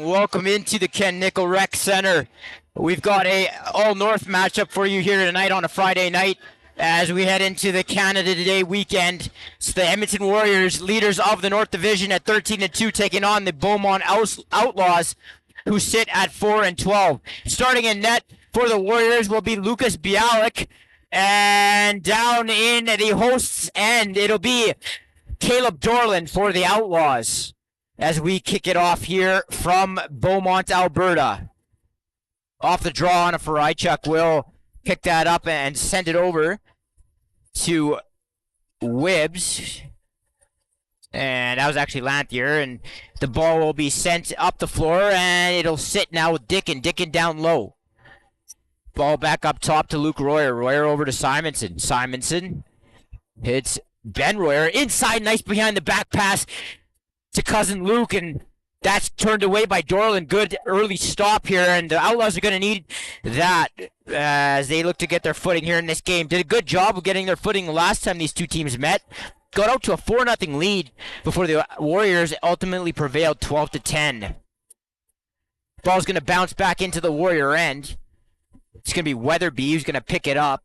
Welcome into the Ken Nickel Rec Center. We've got a all-north matchup for you here tonight on a Friday night as we head into the Canada Day weekend. It's the Edmonton Warriors, leaders of the North Division at 13-2, taking on the Beaumont Outlaws, who sit at 4-12. Starting in net for the Warriors will be Lucas Bialik, and down in the hosts' end, it'll be Caleb Dorland for the Outlaws, as we kick it off here from Beaumont, Alberta. Off the draw on a Faraichuk will pick that up and send it over to Wibbs. And that was actually Lanthier, and the ball will be sent up the floor, and it'll sit now with Dickin. Dickin down low. Ball back up top to Luke Royer. Royer over to Simonson. Simonson hits Ben Royer. Inside, nice behind the back pass to cousin Luke, and that's turned away by Dorland. Good early stop here, and the Outlaws are going to need that as they look to get their footing here in this game. Did a good job of getting their footing the last time these two teams met. Got out to a 4-0 lead before the Warriors ultimately prevailed 12-10. Ball's going to bounce back into the Warrior end. It's going to be Weatherby who's going to pick it up.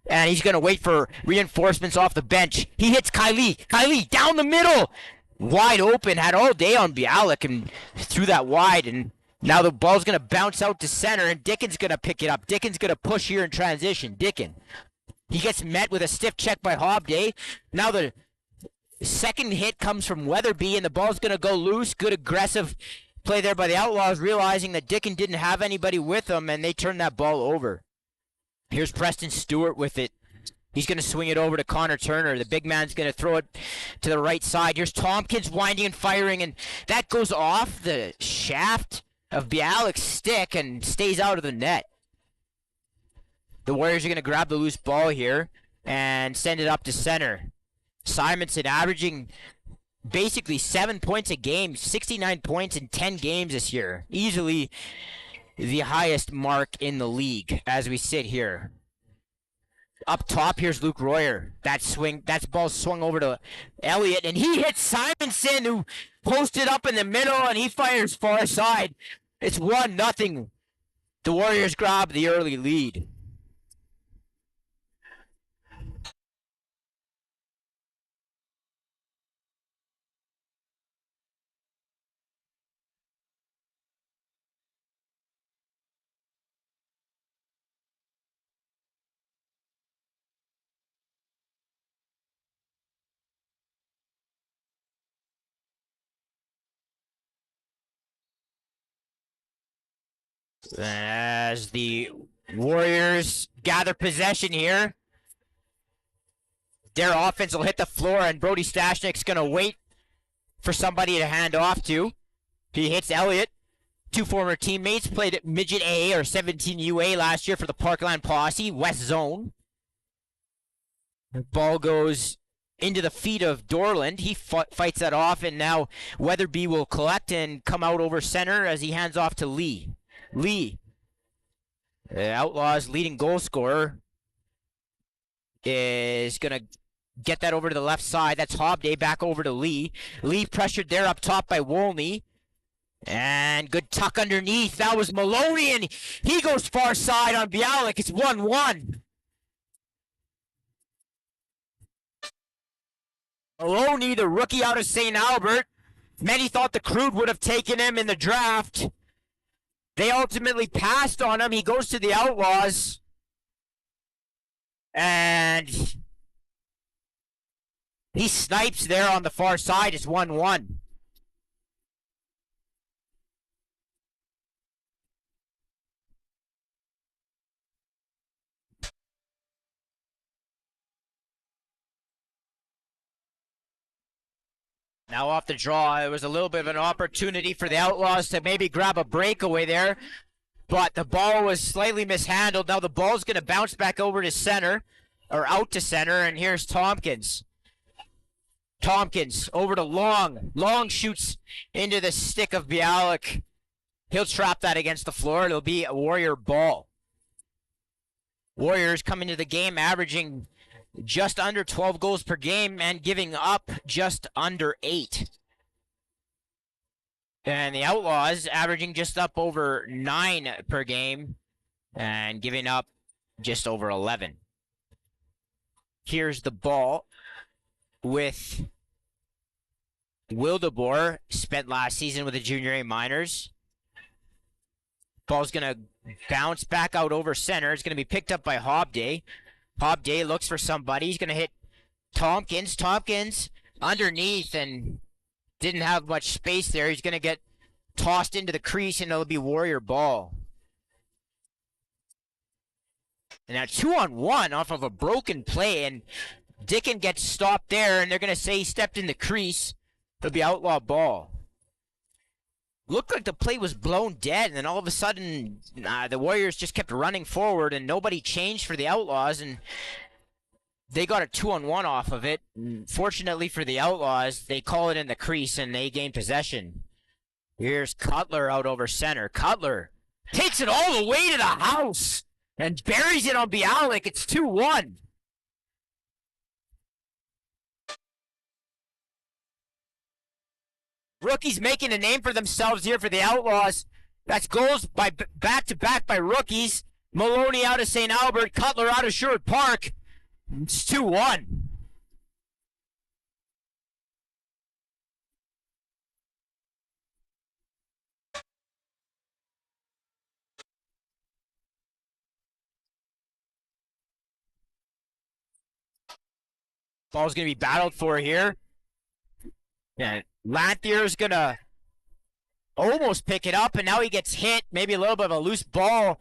And he's going to wait for reinforcements off the bench. He hits Kylie. Kylie down the middle. Wide open. Had all day on Bialik and threw that wide. And now the ball's going to bounce out to center. And Dickin's going to pick it up. Dickin's going to push here in transition. Dickin. He gets met with a stiff check by Hobday. Now the second hit comes from Weatherby. And the ball's going to go loose. Good aggressive play there by the Outlaws, realizing that Dickin didn't have anybody with him, and they turned that ball over. Here's Preston Stewart with it. He's going to swing it over to Connor Turner. The big man's going to throw it to the right side. Here's Tompkins winding and firing, and that goes off the shaft of Bialik's stick and stays out of the net. The Warriors are going to grab the loose ball here and send it up to center. Simonson averaging basically 7 points a game, 69 points in 10 games this year. Easily the highest mark in the league as we sit here. Up top, here's Luke Royer. That ball swung over to Elliott, and he hits Simonson, who posted up in the middle, and he fires far side. It's 1-0. The Warriors grab the early lead. As the Warriors gather possession here, their offense will hit the floor, and Brody Stashnik's going to wait for somebody to hand off to. He hits Elliott. Two former teammates played at Midget A or 17 UA last year for the Parkland Posse, West Zone. The ball goes into the feet of Dorland. He fights that off, and now Weatherby will collect and come out over center as he hands off to Lee. Lee, the Outlaws' leading goal scorer, is going to get that over to the left side. That's Hobday back over to Lee. Lee pressured there up top by Wolney. And good tuck underneath. That was Maloney, and he goes far side on Bialik. It's 1-1. Maloney, the rookie out of St. Albert. Many thought the CROW would have taken him in the draft. They ultimately passed on him. He goes to the Outlaws. And he snipes there on the far side. It's 1-1. Now off the draw, it was a little bit of an opportunity for the Outlaws to maybe grab a breakaway there, but the ball was slightly mishandled. Now the ball's going to bounce back over to center, or out to center, and here's Tompkins. Tompkins over to Long. Long shoots into the stick of Bialik. He'll trap that against the floor. It'll be a Warrior ball. Warriors come into the game averaging just under 12 goals per game and giving up just under 8. And the Outlaws averaging just up over 9 per game and giving up just over 11. Here's the ball with Wildeboer, spent last season with the Junior A minors. Ball's going to bounce back out over center. It's going to be picked up by Hobday. Hobday looks for somebody. He's going to hit Tompkins. Tompkins underneath and didn't have much space there. He's going to get tossed into the crease, and it'll be Warrior ball. And now 2-on-1 off of a broken play, and Dickin gets stopped there, and they're going to say he stepped in the crease. It'll be outlaw ball. Looked like the play was blown dead, and then all of a sudden, the Warriors just kept running forward, and nobody changed for the Outlaws, and they got a 2-on-1 off of it. And fortunately for the Outlaws, they call it in the crease, and they gain possession. Here's Cutler out over center. Cutler takes it all the way to the house and buries it on Bialik. It's 2-1. Rookies making a name for themselves here for the Outlaws. That's goals by back-to-back by rookies. Maloney out of St. Albert, Cutler out of Sherwood Park. It's 2-1. Ball's going to be battled for here. Yeah, Lanthier's going to almost pick it up, and now he gets hit. Maybe a little bit of a loose ball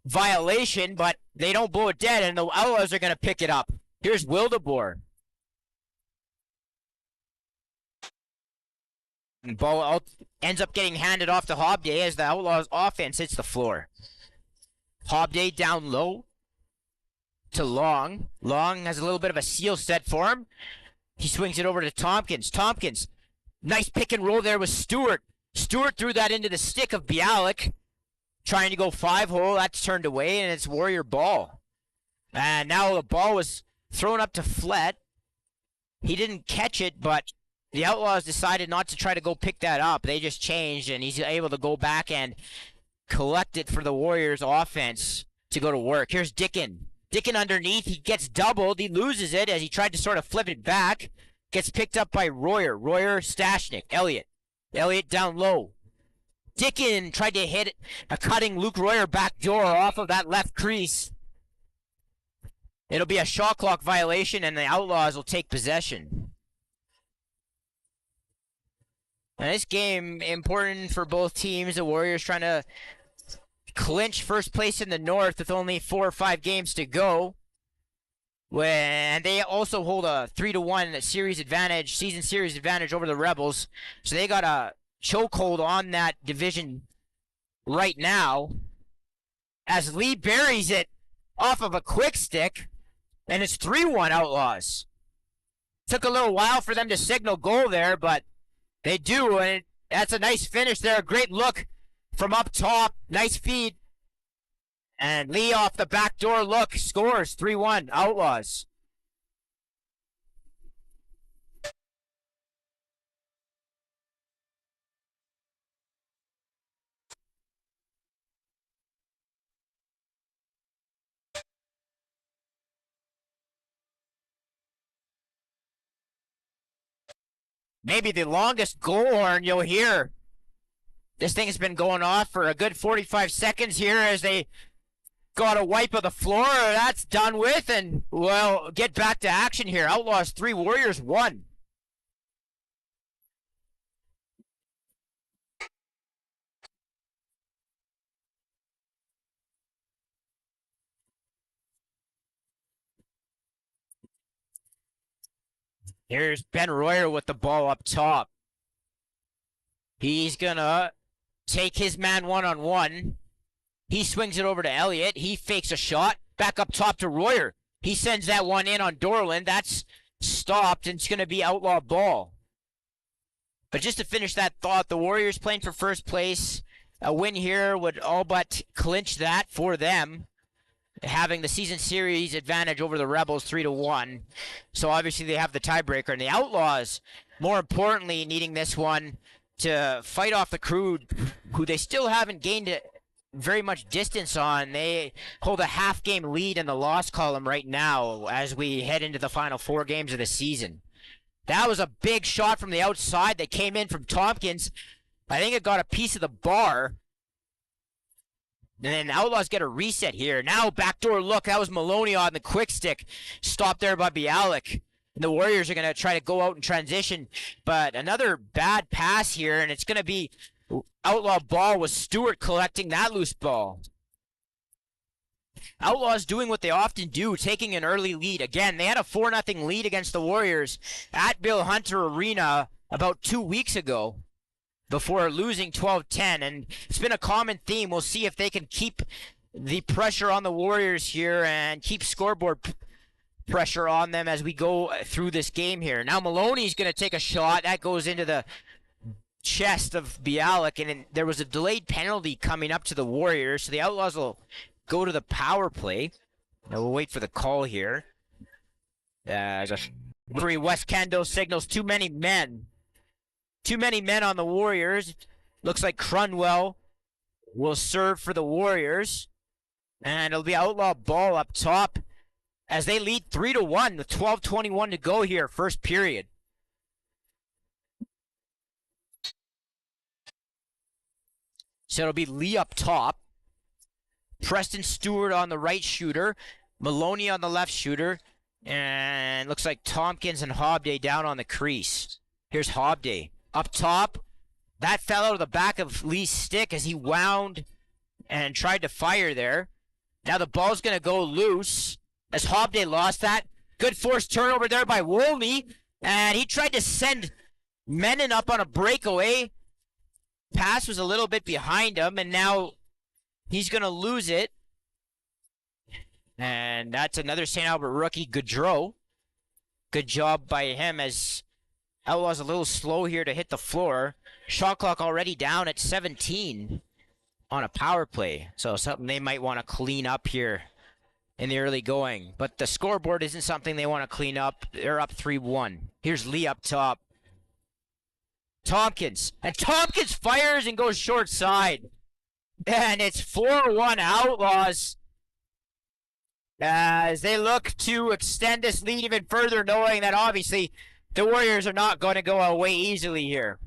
violation, but they don't blow it dead, and the Outlaws are going to pick it up. Here's Wildeboer. And ball ends up getting handed off to Hobday as the Outlaws offense hits the floor. Hobday down low to Long. Long has a little bit of a seal set for him. He swings it over to Tompkins. Tompkins, nice pick and roll there with Stewart. Stewart threw that into the stick of Bialik. Trying to go 5-hole. That's turned away, and it's Warrior ball. And now the ball was thrown up to Flett. He didn't catch it, but the Outlaws decided not to try to go pick that up. They just changed, and he's able to go back and collect it for the Warriors offense to go to work. Here's Dickin. Dickin underneath. He gets doubled. He loses it as he tried to sort of flip it back. Gets picked up by Royer. Royer, Stashnik, Elliott. Elliott down low. Dickin tried to hit a cutting Luke Royer backdoor off of that left crease. It'll be a shot clock violation, and the Outlaws will take possession. Now this game, important for both teams. The Warriors trying to clinch first place in the North with only 4 or 5 games to go. And they also hold a 3-1 series advantage, season series advantage over the Rebels. So they got a chokehold on that division right now. As Lee buries it off of a quick stick, and it's 3-1 Outlaws. Took a little while for them to signal goal there, but they do, and that's a nice finish there. Great look from up top. Nice feed. And Lee off the backdoor look scores 3-1 Outlaws. Maybe the longest goal horn you'll hear. This thing has been going off for a good 45 seconds here as they got a wipe of the floor. That's done with, and we'll get back to action here. Outlaws 3, Warriors 1. Here's Ben Royer with the ball up top. He's gonna take his man one-on-one. He swings it over to Elliott. He fakes a shot. Back up top to Royer. He sends that one in on Dorland. That's stopped, and it's gonna be outlaw ball. But just to finish that thought, the Warriors playing for first place. A win here would all but clinch that for them, having the season series advantage over the Rebels 3-1. So obviously they have the tiebreaker. And the Outlaws, more importantly, needing this one to fight off the CROW, who they still haven't gained very much distance on. They hold a half-game lead in the loss column right now as we head into the final 4 games of the season. That was a big shot from the outside that came in from Tompkins. I think it got a piece of the bar. And then Outlaws get a reset here. Now backdoor look. That was Maloney on the quick stick. Stopped there by Bialik. And the Warriors are going to try to go out and transition. But another bad pass here. And it's going to be outlaw ball with Stewart collecting that loose ball. Outlaws doing what they often do, taking an early lead. Again, they had a 4-0 lead against the Warriors at Bill Hunter Arena about 2 weeks ago before losing 12-10, and it's been a common theme. We'll see if they can keep the pressure on the Warriors here and keep scoreboard pressure on them as we go through this game here. Now Maloney's going to take a shot. That goes into the chest of Bialik, and there was a delayed penalty coming up to the Warriors, so the Outlaws will go to the power play. Now we'll wait for the call here. Referee Wes Kendo signals too many men. Too many men on the Warriors. Looks like Crunwell will serve for the Warriors. And it'll be Outlaw ball up top as they lead 3-1 with 12:21 to go here, first period. So it'll be Lee up top. Preston Stewart on the right shooter. Maloney on the left shooter. And looks like Tompkins and Hobday down on the crease. Here's Hobday up top. That fell out of the back of Lee's stick as he wound and tried to fire there. Now the ball's going to go loose as Hobday lost that. Good forced turnover there by Wolney. And he tried to send Menon up on a breakaway. Pass was a little bit behind him, and now he's going to lose it. And that's another St. Albert rookie, Gaudreau. Good job by him as Outlaws a little slow here to hit the floor. Shot clock already down at 17 on a power play. So something they might want to clean up here in the early going. But the scoreboard isn't something they want to clean up. They're up 3-1. Here's Lee up top. Tompkins. And Tompkins fires and goes short side. And it's 4-1 Outlaws as they look to extend this lead even further, knowing that obviously the Warriors are not going to go away easily here.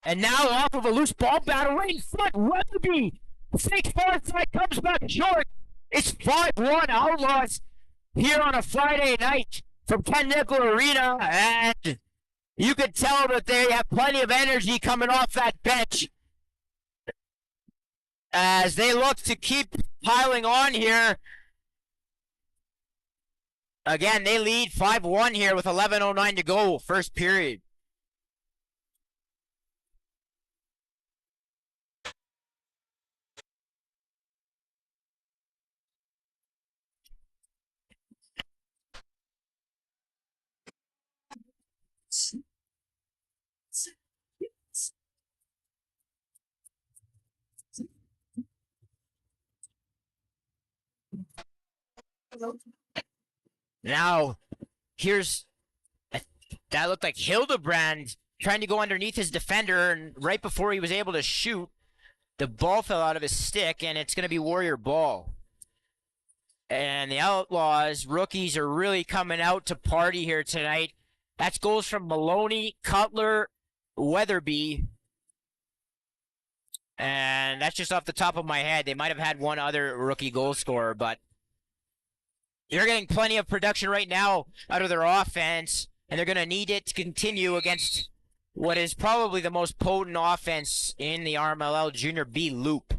And now off of a loose ball battle right in front, Weatherby. Fake far side comes back short. It's 5-1 Outlaws here on a Friday night from Ken Nickel Arena. And you could tell that they have plenty of energy coming off that bench as they look to keep piling on here. Again, they lead 5-1 here with 11:09 to go, first period. Now, here's that looked like Hildebrand trying to go underneath his defender, and right before he was able to shoot, the ball fell out of his stick, and it's going to be Warrior ball. And the Outlaws rookies are really coming out to party here tonight. That's goals from Maloney, Cutler, Weatherby. And that's just off the top of my head. They might have had one other rookie goal scorer, but they're getting plenty of production right now out of their offense, and they're going to need it to continue against what is probably the most potent offense in the RMLL Junior B loop.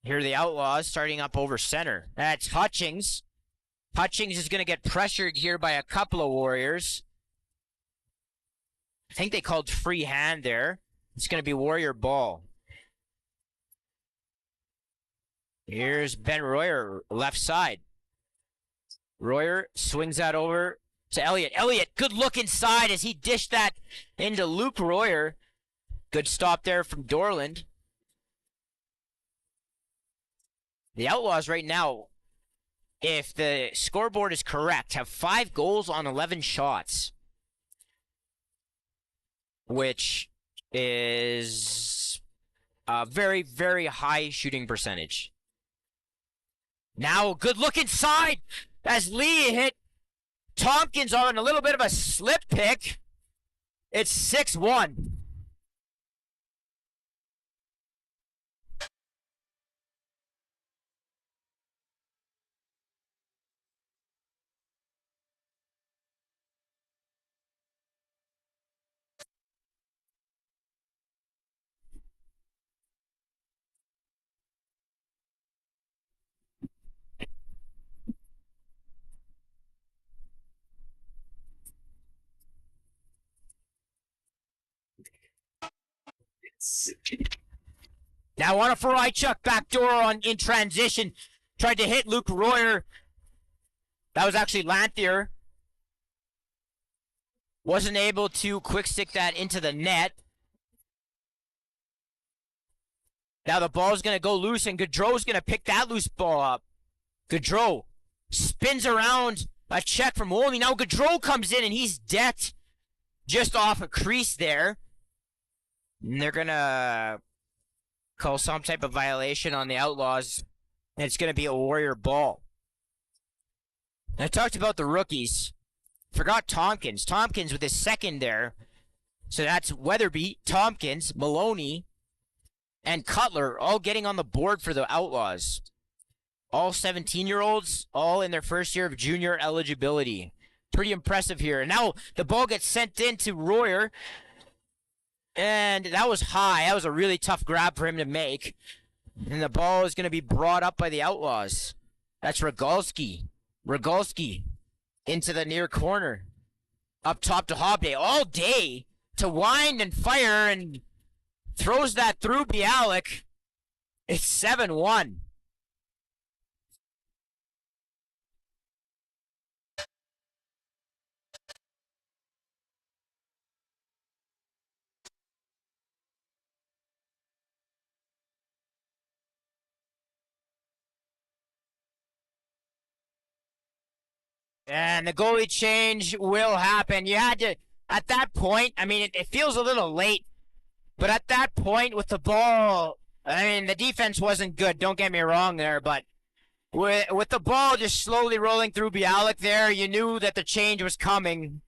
Here are the Outlaws starting up over center. That's Hutchings. Hutchings is going to get pressured here by a couple of Warriors. I think they called free hand there. It's going to be Warrior ball. Here's Ben Royer, left side. Royer swings that over to Elliott. Elliott, good look inside as he dished that into Luke Royer. Good stop there from Dorland. The Outlaws right now, if the scoreboard is correct, have 5 goals on 11 shots, which is a very, very high shooting percentage. Now, good look inside as Lee hit Tompkins on a little bit of a slip pick. It's 6-1. Now on a Frychuk backdoor on in transition. Tried to hit Luke Royer. That was actually Lanthier. Wasn't able to quick stick that into the net. Now the ball's going to go loose, and Gaudreau's going to pick that loose ball up. Gaudreau spins around a check from Olney. Now Gaudreau comes in, and he's decked just off a crease there. And they're going to call some type of violation on the Outlaws, and it's going to be a Warrior ball. I talked about the rookies. Forgot Tompkins. Tompkins with his second there. So that's Weatherby, Tompkins, Maloney, and Cutler all getting on the board for the Outlaws. All 17-year-olds, all in their first year of junior eligibility. Pretty impressive here. And now the ball gets sent in to Royer. And that was high. That was a really tough grab for him to make. And the ball is going to be brought up by the Outlaws. That's Rogalski. Rogalski into the near corner. Up top to Hobday. All day to wind and fire, and throws that through Bialik. It's 7-1. And the goalie change will happen. You had to, at that point, I mean, it feels a little late, but at that point with the ball, I mean, the defense wasn't good, don't get me wrong there, but with the ball just slowly rolling through Bialik there, you knew that the change was coming.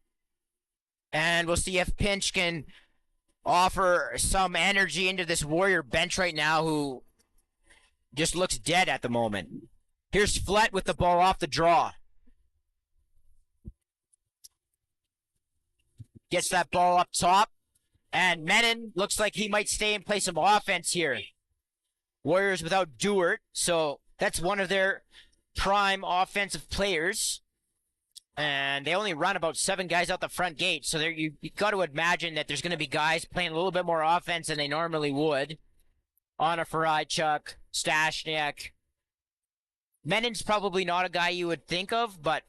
And we'll see if Pinch can offer some energy into this Warrior bench right now, who just looks dead at the moment. Here's Flett with the ball off the draw. Gets that ball up top. And Menon looks like he might stay and play some offense here. Warriors without Dewart, so that's one of their prime offensive players. And they only run about 7 guys out the front gate, so you got to imagine that there's going to be guys playing a little bit more offense than they normally would. Anna Frychuk, Stashniak. Menon's probably not a guy you would think of, but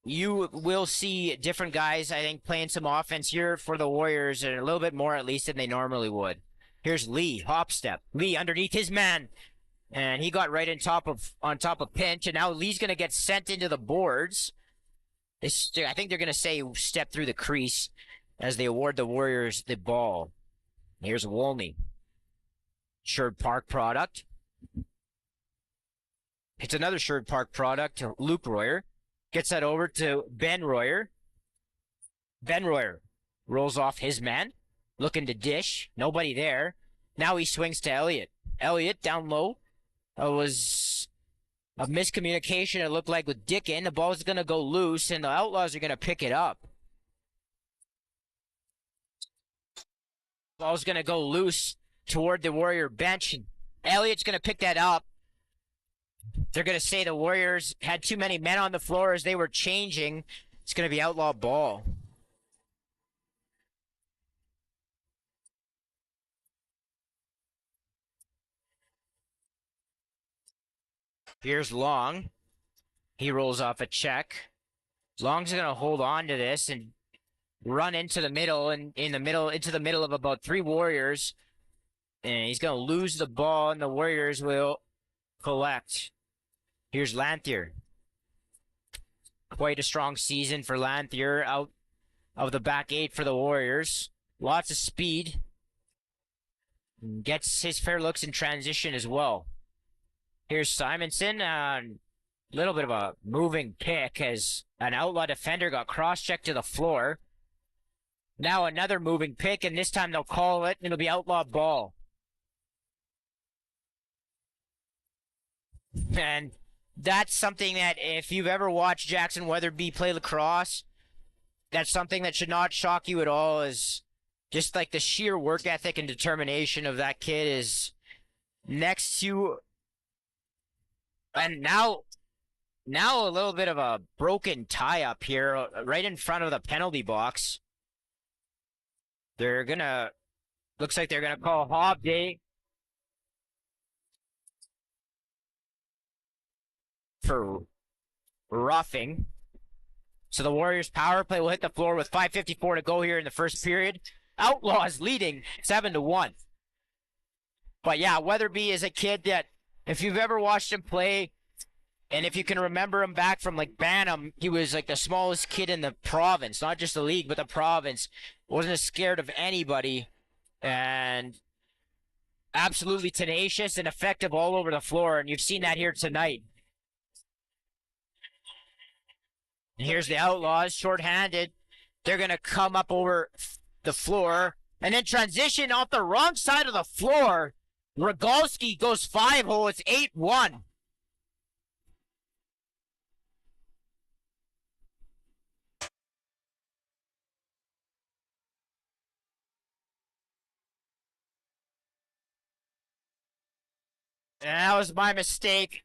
you will see different guys, I think, playing some offense here for the Warriors, and a little bit more at least than they normally would. Here's Lee, hop step. Lee underneath his man, and he got right on top of Pinch, and now Lee's going to get sent into the boards. I think they're going to say step through the crease as they award the Warriors the ball. Here's Wolney. Sherwood Park product. It's another Sherwood Park product, Luke Royer. Gets that over to Ben Royer. Ben Royer rolls off his man. Looking to dish. Nobody there. Now he swings to Elliott. Elliott down low. It was a miscommunication, it looked like, with Dickin. The ball's going to go loose, and the Outlaws are going to pick it up. Ball's going to go loose toward the Warrior bench. And Elliott's going to pick that up. They're going to say the Warriors had too many men on the floor as they were changing. It's going to be Outlaw ball. Here's Long. He rolls off a check. Long's going to hold on to this and run into the middle, and into the middle of about 3 Warriors. And he's going to lose the ball, and the Warriors will collect. Here's Lanthier. Quite a strong season for Lanthier out of the back 8 for the Warriors. Lots of speed. Gets his fair looks in transition as well. Here's Simonson. little bit of a moving pick as an Outlaw defender got cross-checked to the floor. Now another moving pick, and this time they'll call it, and it'll be Outlaw ball. And that's something that if you've ever watched Jackson Weatherby play lacrosse, that's something that should not shock you at all, is just like the sheer work ethic and determination of that kid is next to... And now a little bit of a broken tie-up here right in front of the penalty box. Looks like they're gonna call Hob Day for roughing. So the Warriors power play will hit the floor with 5:54 to go here in the first period. Outlaws leading 7-1. But yeah, Weatherby is a kid that if you've ever watched him play, and if you can remember him back from like Bantam, he was like the smallest kid in the province, not just the league, but the province. Wasn't as scared of anybody, and absolutely tenacious and effective all over the floor, and you've seen that here tonight. And here's the Outlaws, shorthanded. They're going to come up over the floor, and then transition off the wrong side of the floor. Rogalski goes 5-hole, it's 8-1. And that was my mistake.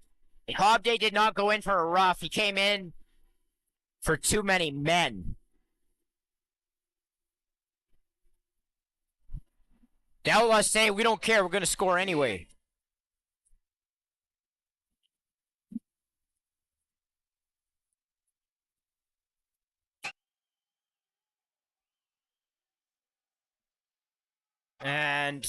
Hobday did not go in for a rough. He came in for too many men. The Outlaws say, we don't care, we're going to score anyway. And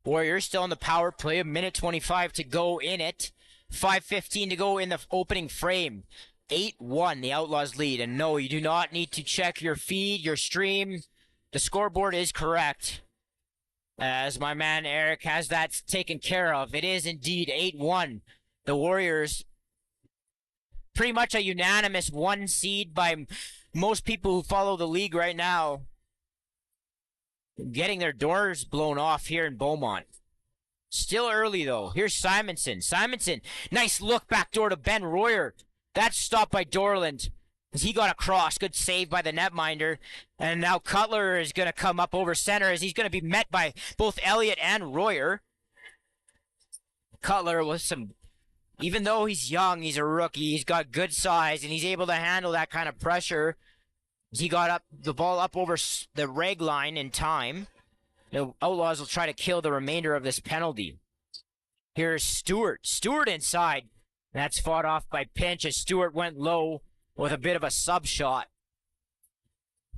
Warriors still on the power play. A minute 25 to go in it. 5:15 to go in the opening frame. 8-1, the Outlaws lead. And no, you do not need to check your feed, your stream. The scoreboard is correct, as my man Eric has that taken care of. It is indeed 8-1. The Warriors, pretty much a unanimous 1 seed by most people who follow the league right now, getting their doors blown off here in Beaumont. Still early, though. Here's Simonson. Simonson, nice look backdoor to Ben Royer. That's stopped by Dorland, as he got across. Good save by the netminder. And now Cutler is going to come up over center, as he's going to be met by both Elliott and Royer. Cutler with some... Even though he's young, he's a rookie. He's got good size, and he's able to handle that kind of pressure. He got the ball up over the reg line in time. The Outlaws will try to kill the remainder of this penalty. Here's Stewart. Stewart inside. That's fought off by Pinch as Stewart went low with a bit of a sub shot.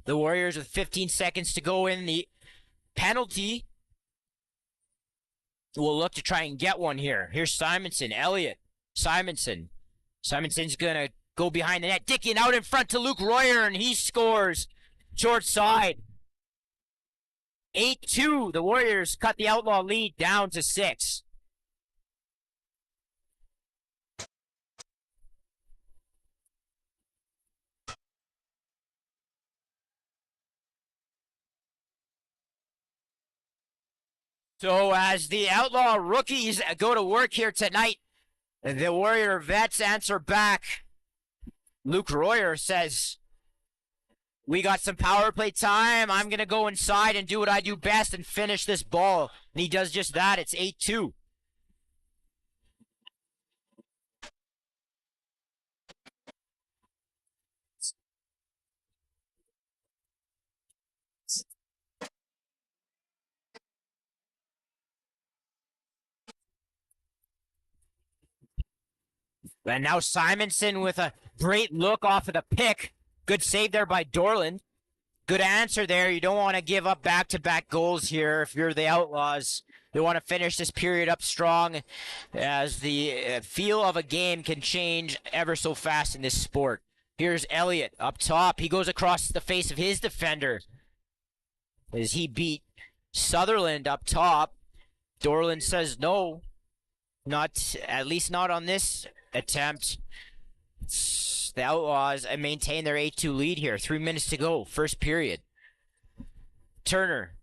The Warriors with 15 seconds to go in the penalty will look to try and get one here. Here's Simonson. Elliott. Simonson. Simonson's going to go behind the net. Dicking out in front to Luke Royer, and he scores. Short side. 8-2. The Warriors cut the Outlaw lead down to 6. So as the Outlaw rookies go to work here tonight, the Warrior vets answer back. Luke Royer says, we got some power play time. I'm going to go inside and do what I do best and finish this ball. And he does just that. It's 8-2. And now Simonson with a great look off of the pick. Good save there by Dorland. Good answer there. You don't want to give up back-to-back goals here if you're the Outlaws. You want to finish this period up strong, as the feel of a game can change ever so fast in this sport. Here's Elliott up top. He goes across the face of his defender as he beat Sutherland up top. Dorland says no. Not, at least not on this attempt. The Outlaws maintain their 8-2 lead here. 3 minutes to go, first period. Turner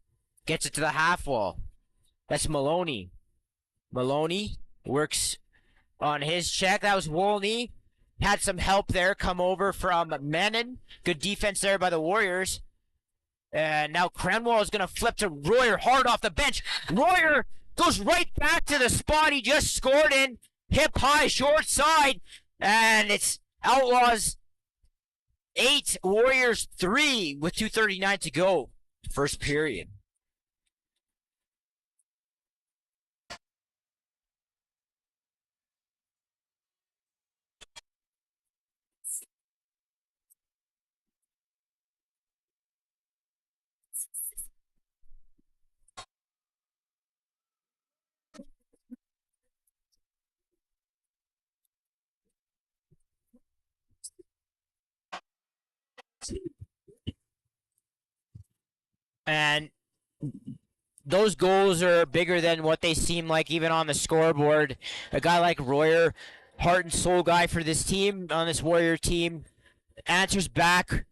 gets it to the half wall. That's Maloney. Maloney works on his check. That was Wolney. Had some help there come over from Menon. Good defense there by the Warriors. And now Crenwell is going to flip to Royer hard off the bench. Royer goes right back to the spot he just scored in. Hip high, short side. And it's Outlaws 8, Warriors 3 with 2:39 to go. First period. And those goals are bigger than what they seem like even on the scoreboard. A guy like Royer, heart and soul guy for this team, on this Warrior team, answers back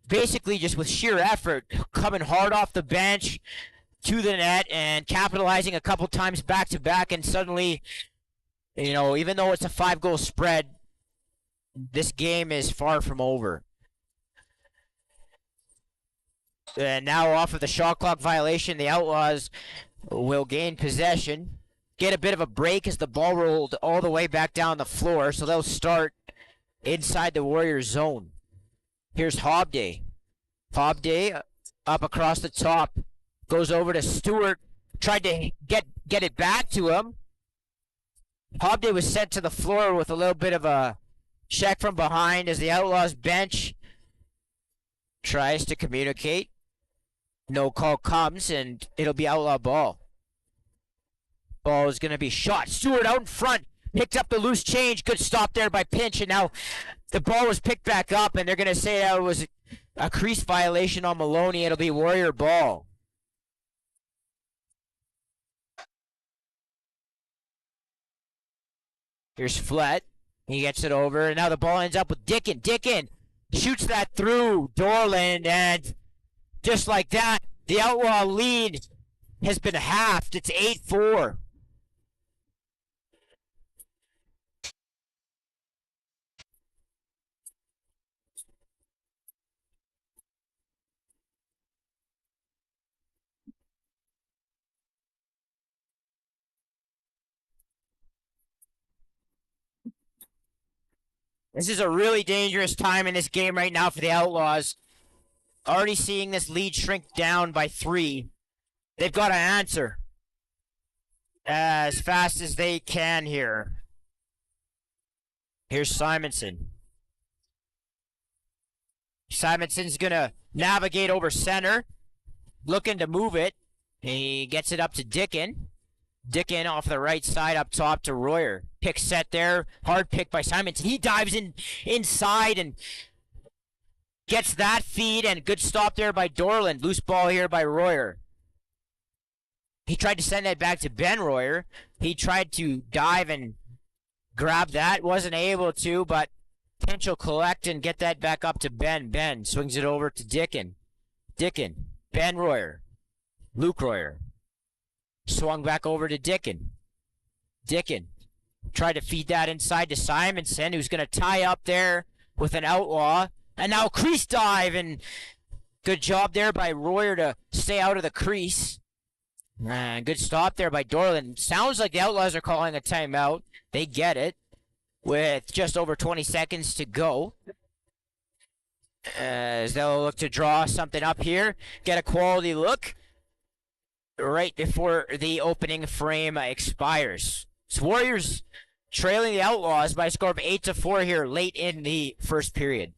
basically just with sheer effort, coming hard off the bench to the net and capitalizing a couple times back to back, and suddenly, even though it's a 5-goal spread, this game is far from over. And now off of the shot clock violation, the Outlaws will gain possession, get a bit of a break as the ball rolled all the way back down the floor, so they'll start inside the Warriors zone. Here's Hobday. Hobday up across the top, goes over to Stewart, tried to get it back to him. Hobday was sent to the floor with a little bit of a check from behind as the Outlaws bench tries to communicate. No call comes, and it'll be Outlaw ball. Ball is going to be shot. Stewart out in front, picked up the loose change. Good stop there by Pinch, and now the ball was picked back up, and they're going to say that it was a crease violation on Maloney. It'll be Warrior ball. Here's Flett. He gets it over, and now the ball ends up with Dickin. Dickin shoots that through Dorland, and just like that, the Outlaw lead has been halved. It's 8-4. This is a really dangerous time in this game right now for the Outlaws. Already seeing this lead shrink down by 3. They've got to answer as fast as they can here. Here's Simonson. Simonson's going to navigate over center, looking to move it. He gets it up to Dickin. Dickin off the right side up top to Royer. Pick set there. Hard pick by Simonson. He dives inside and gets that feed, and good stop there by Dorland. Loose ball here by Royer. He tried to send that back to Ben Royer. He tried to dive and grab that. Wasn't able to, but Pinch will collect and get that back up to Ben. Ben swings it over to Dickin. Dickin. Ben Royer. Luke Royer. Swung back over to Dickin. Dickin tried to feed that inside to Simonson, who's going to tie up there with an Outlaw. And now crease dive, and good job there by Royer to stay out of the crease. Good stop there by Dorland. Sounds like the Outlaws are calling a timeout. They get it with just over 20 seconds to go, as they'll look to draw something up here, get a quality look right before the opening frame expires. So Warriors trailing the Outlaws by a score of 8-4 here late in the first period.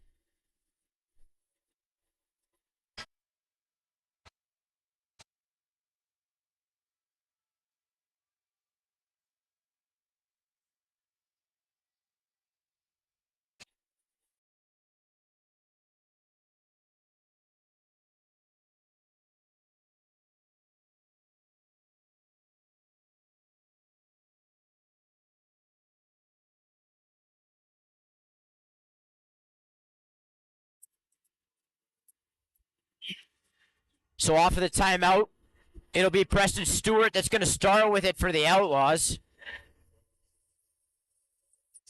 So off of the timeout, it'll be Preston Stewart that's going to start with it for the Outlaws.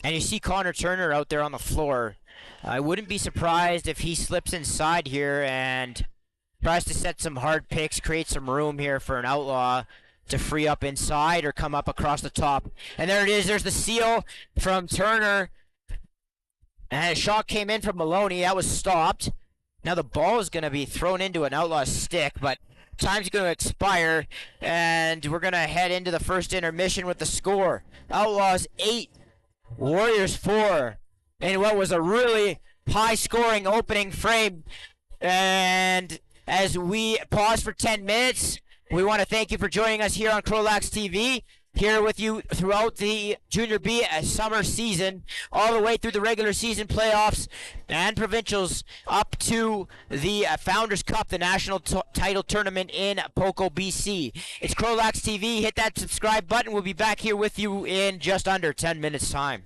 And you see Connor Turner out there on the floor. I wouldn't be surprised if he slips inside here and tries to set some hard picks, create some room here for an Outlaw to free up inside or come up across the top. And there it is. There's the seal from Turner. And a shot came in from Maloney. That was stopped. Now the ball is going to be thrown into an Outlaw stick, but time's going to expire, and we're going to head into the first intermission with the score. Outlaws 8, Warriors 4, in what was a really high-scoring opening frame. And as we pause for 10 minutes, we want to thank you for joining us here on CROW LAX TV, here with you throughout the Junior B summer season, all the way through the regular season playoffs and provincials up to the Founders Cup, the national title tournament in Poco, BC. It's CROW LAX TV. Hit that subscribe button. We'll be back here with you in just under 10 minutes' time.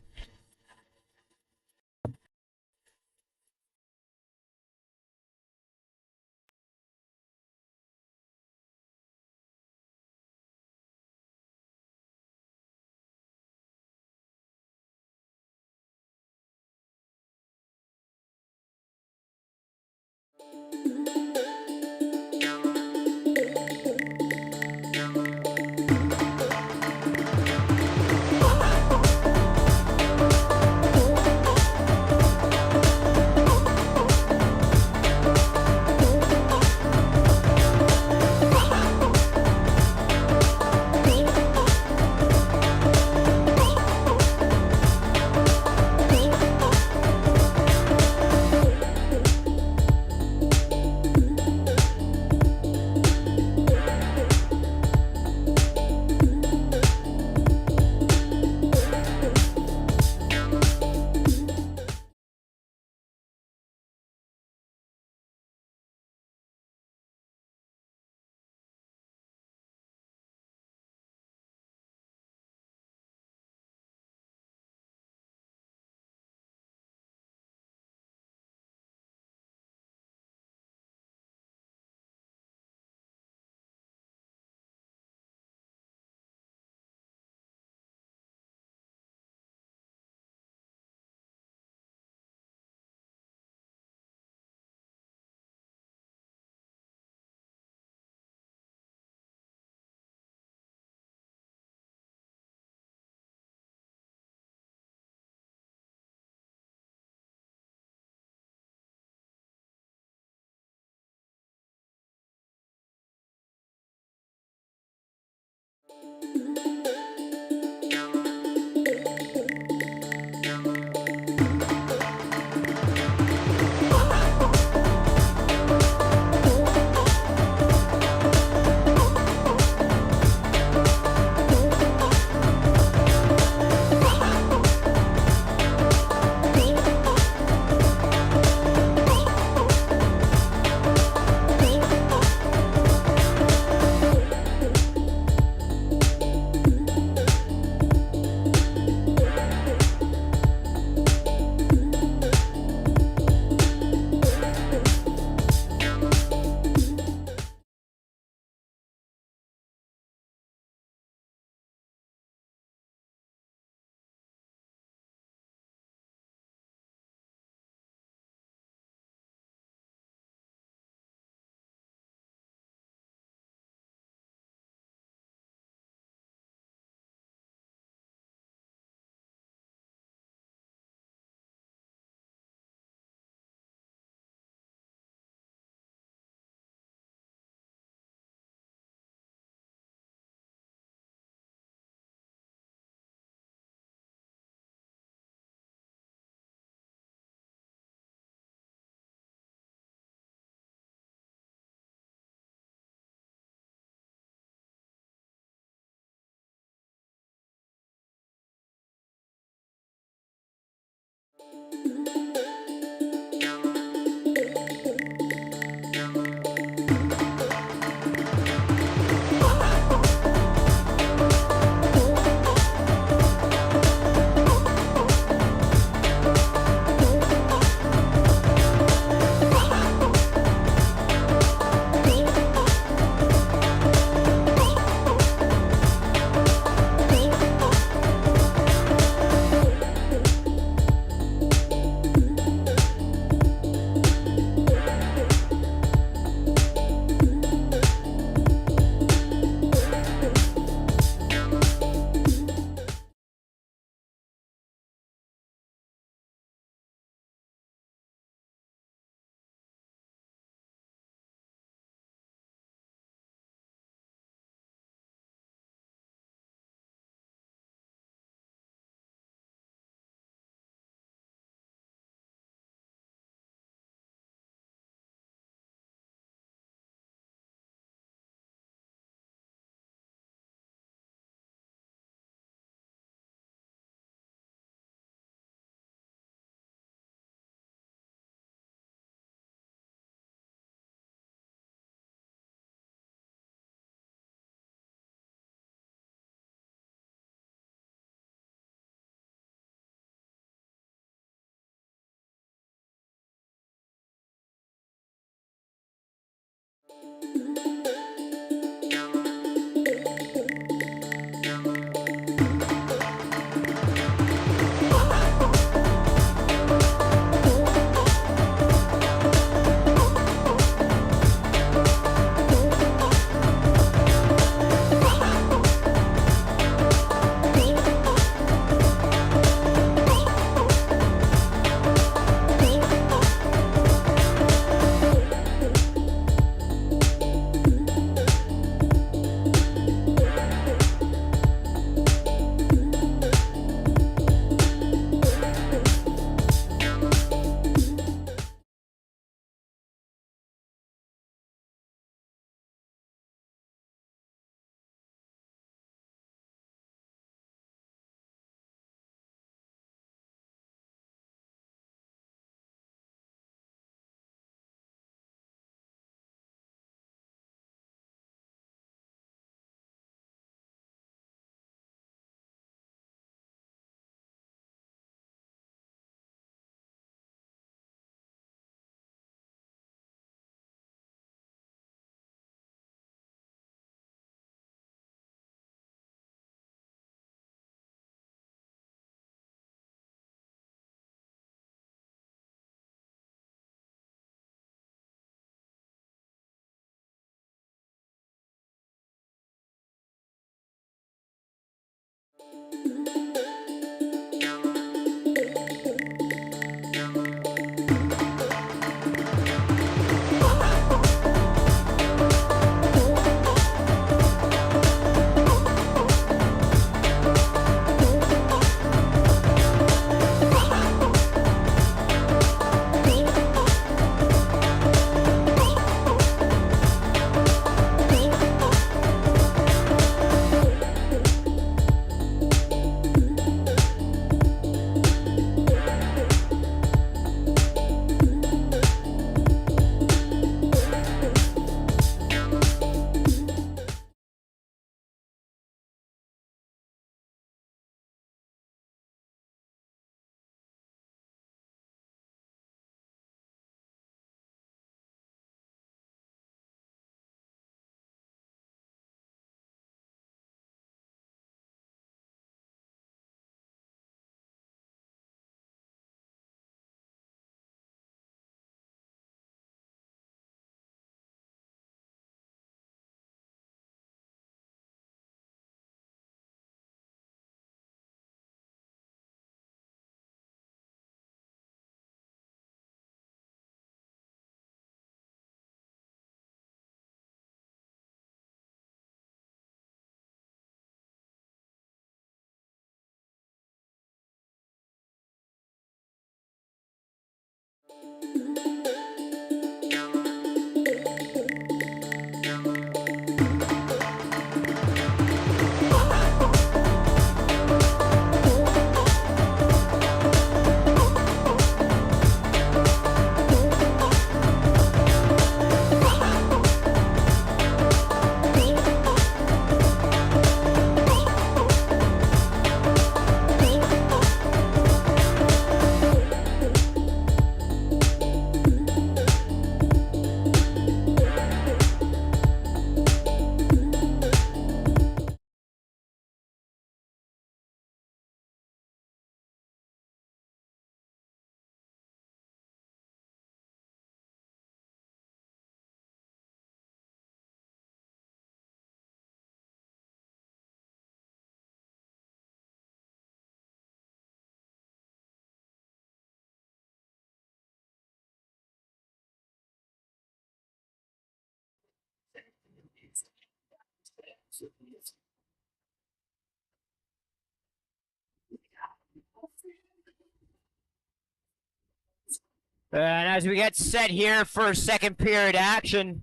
And as we get set here for second period action,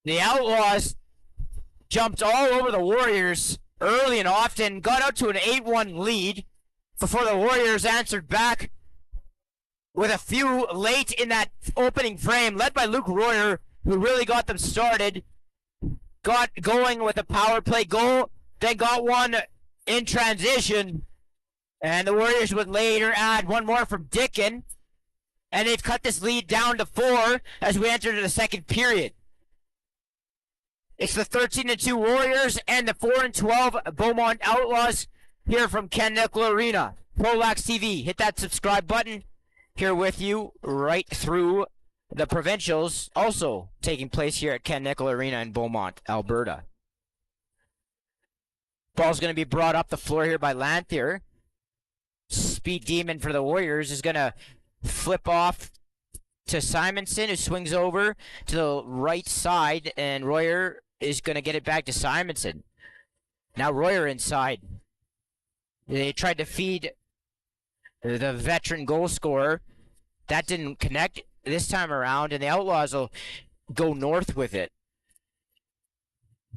the Outlaws jumped all over the Warriors early and often, got out to an 8-1 lead before the Warriors answered back with a few late in that opening frame, led by Luke Royer, who really got them started, got going with a power play goal, then got one in transition, and the Warriors would later add one more from Dickin, and they've cut this lead down to 4 as we enter the second period. It's the 13-2 Warriors and the 4-12 Beaumont Outlaws here from Ken Nickel Arena. CROW LAX TV. Hit that subscribe button. Here with you right through the provincials, also taking place here at Ken Nickel Arena in Beaumont, Alberta. Ball's going to be brought up the floor here by Lanthier. Speed Demon for the Warriors is going to flip off to Simonson, who swings over to the right side, and Royer is going to get it back to Simonson. Now Royer inside. They tried to feed the veteran goal scorer. That didn't connect this time around, and the Outlaws will go north with it.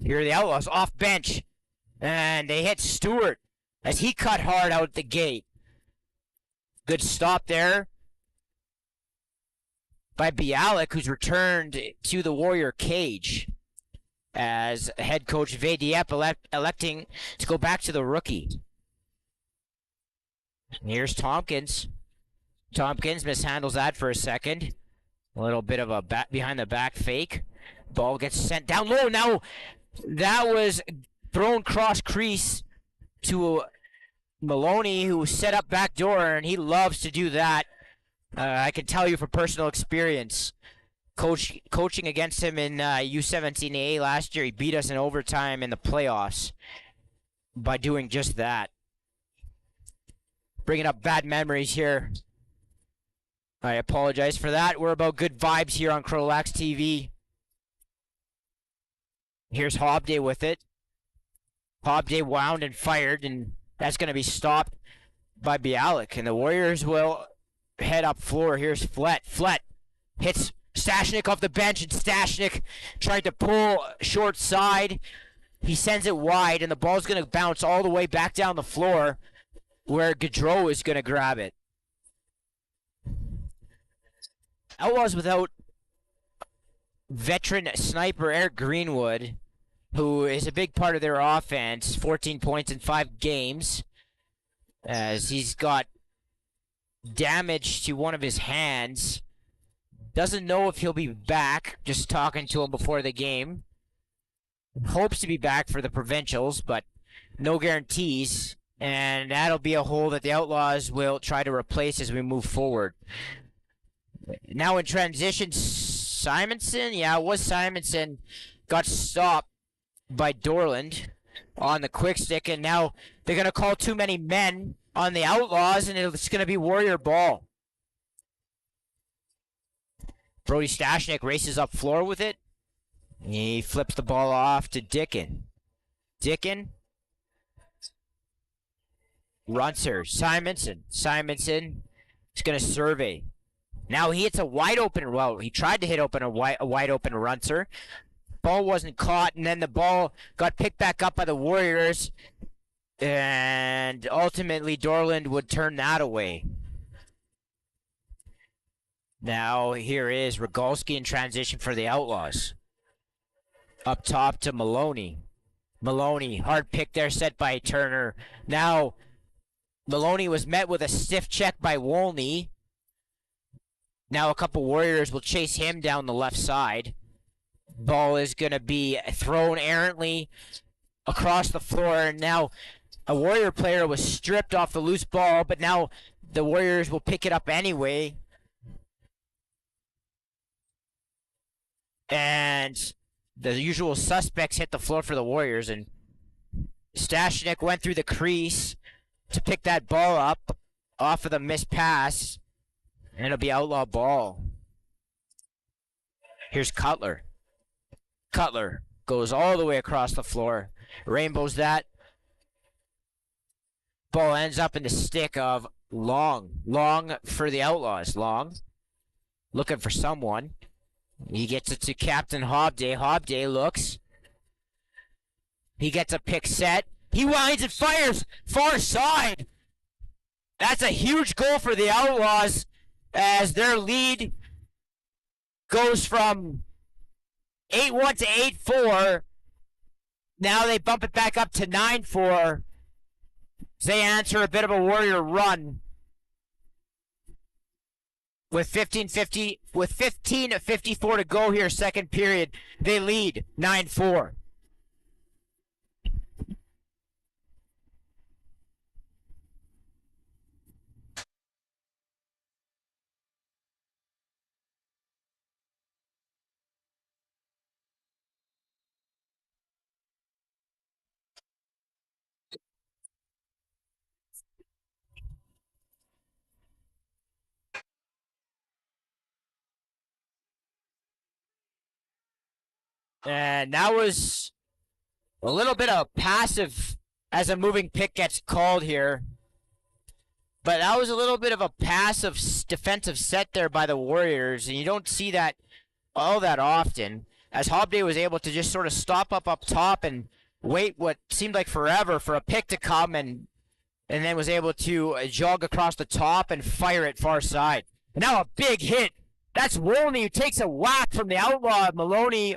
Here are the Outlaws off bench, and they hit Stewart as he cut hard out the gate. Good stop there by Bialik, who's returned to the Warrior cage as head coach Vadiep electing to go back to the rookie. And here's Tompkins. Tompkins mishandles that for a second. A little bit of a behind the back fake. Ball gets sent down low. Now that was thrown cross crease to Maloney, who set up back door, and he loves to do that. I can tell you from personal experience. Coaching against him in U17A last year, he beat us in overtime in the playoffs by doing just that. Bringing up bad memories here. I apologize for that. We're about good vibes here on CROW LAX TV. Here's Hobday with it. Hobday wound and fired, and that's going to be stopped by Bialik. And the Warriors will head up floor. Here's Flett. Flett hits Stashnik off the bench, and Stashnik tried to pull short side. He sends it wide, and the ball's going to bounce all the way back down the floor where Gaudreau is going to grab it. Outlaws without veteran sniper Eric Greenwood, who is a big part of their offense. 14 points in 5 games, as he's got damage to one of his hands. Doesn't know if he'll be back, just talking to him before the game. Hopes to be back for the provincials, but no guarantees. And that'll be a hole that the Outlaws will try to replace as we move forward. Now in transition, Simonson. Yeah, it was Simonson. Got stopped by Dorland on the quick stick, and now they're going to call too many men on the Outlaws, and it's going to be Warrior ball. Brody Stashnik races up floor with it. He flips the ball off to Dickin. Dickin. Runcer. Simonson. Simonson is going to survey. Now he hits a wide open, well, he tried to hit open a wide open Runcer. Ball wasn't caught, and then the ball got picked back up by the Warriors, and ultimately Dorland would turn that away. Now here is Rogalski in transition for the Outlaws. Up top to Maloney. Maloney, hard pick there set by Turner. Now Maloney was met with a stiff check by Wolney. Now a couple Warriors will chase him down the left side. Ball is going to be thrown errantly across the floor, and now a Warrior player was stripped off the loose ball, but now the Warriors will pick it up anyway. And the usual suspects hit the floor for the Warriors, and Stashnik went through the crease to pick that ball up off of the missed pass, and it'll be Outlaw ball. Here's Cutler. Cutler goes all the way across the floor. Rainbows that. Ball ends up in the stick of Long. Long for the Outlaws. Long looking for someone. He gets it to Captain Hobday. Hobday looks. He gets a pick set. He winds and fires far side. That's a huge goal for the Outlaws, as their lead goes from 8-1 to 8-4. Now they bump it back up to 9-4. They answer a bit of a Warrior run. With 15:54 to go here, second period, they lead 9-4. And that was a little bit of passive as a moving pick gets called here. But that was a little bit of a passive defensive set there by the Warriors, and you don't see that all that often, as Hobday was able to just sort of stop up top and wait what seemed like forever for a pick to come, and then was able to jog across the top and fire it far side. And now a big hit. That's Wolney, who takes a whack from the outlaw Maloney,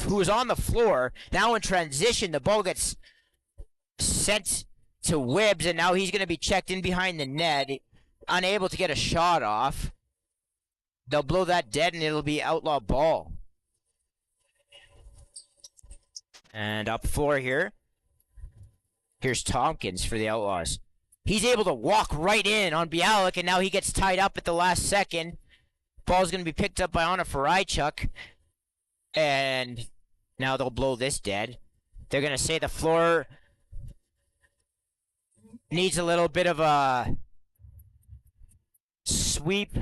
who was on the floor. Now in transition, the ball gets sent to Wibbs, and now he's going to be checked in behind the net, unable to get a shot off. They'll blow that dead, and it'll be outlaw ball. And up floor here. Here's Tompkins for the Outlaws. He's able to walk right in on Bialik, and now he gets tied up at the last second. Ball's going to be picked up by Anna Farajchuk. And now they'll blow this dead. They're going to say the floor needs a little bit of a sweep.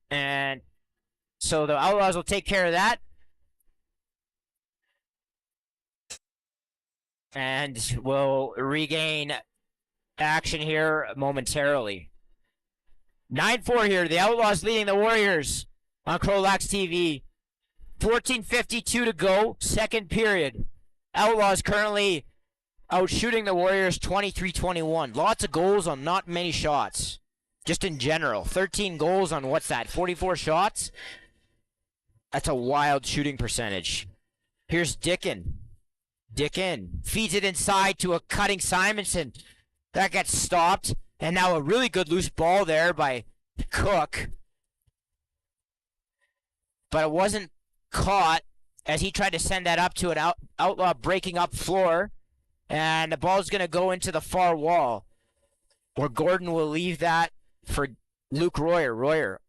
And so the Outlaws will take care of that. And we'll regain action here momentarily. 9-4 here. The Outlaws leading the Warriors on CROW LAX TV. 14:52 to go, second period. Outlaws currently outshooting the Warriors 23-21. Lots of goals on not many shots. Just in general. 13 goals on what's that, 44 shots? That's a wild shooting percentage. Here's Dickin. Dickin feeds it inside to a cutting Simonson. That gets stopped. And now a really good loose ball there by Cook. But it wasn't caught as he tried to send that up to an outlaw breaking up floor. And the ball's going to go into the far wall, where Gordon will leave that for Luke Royer.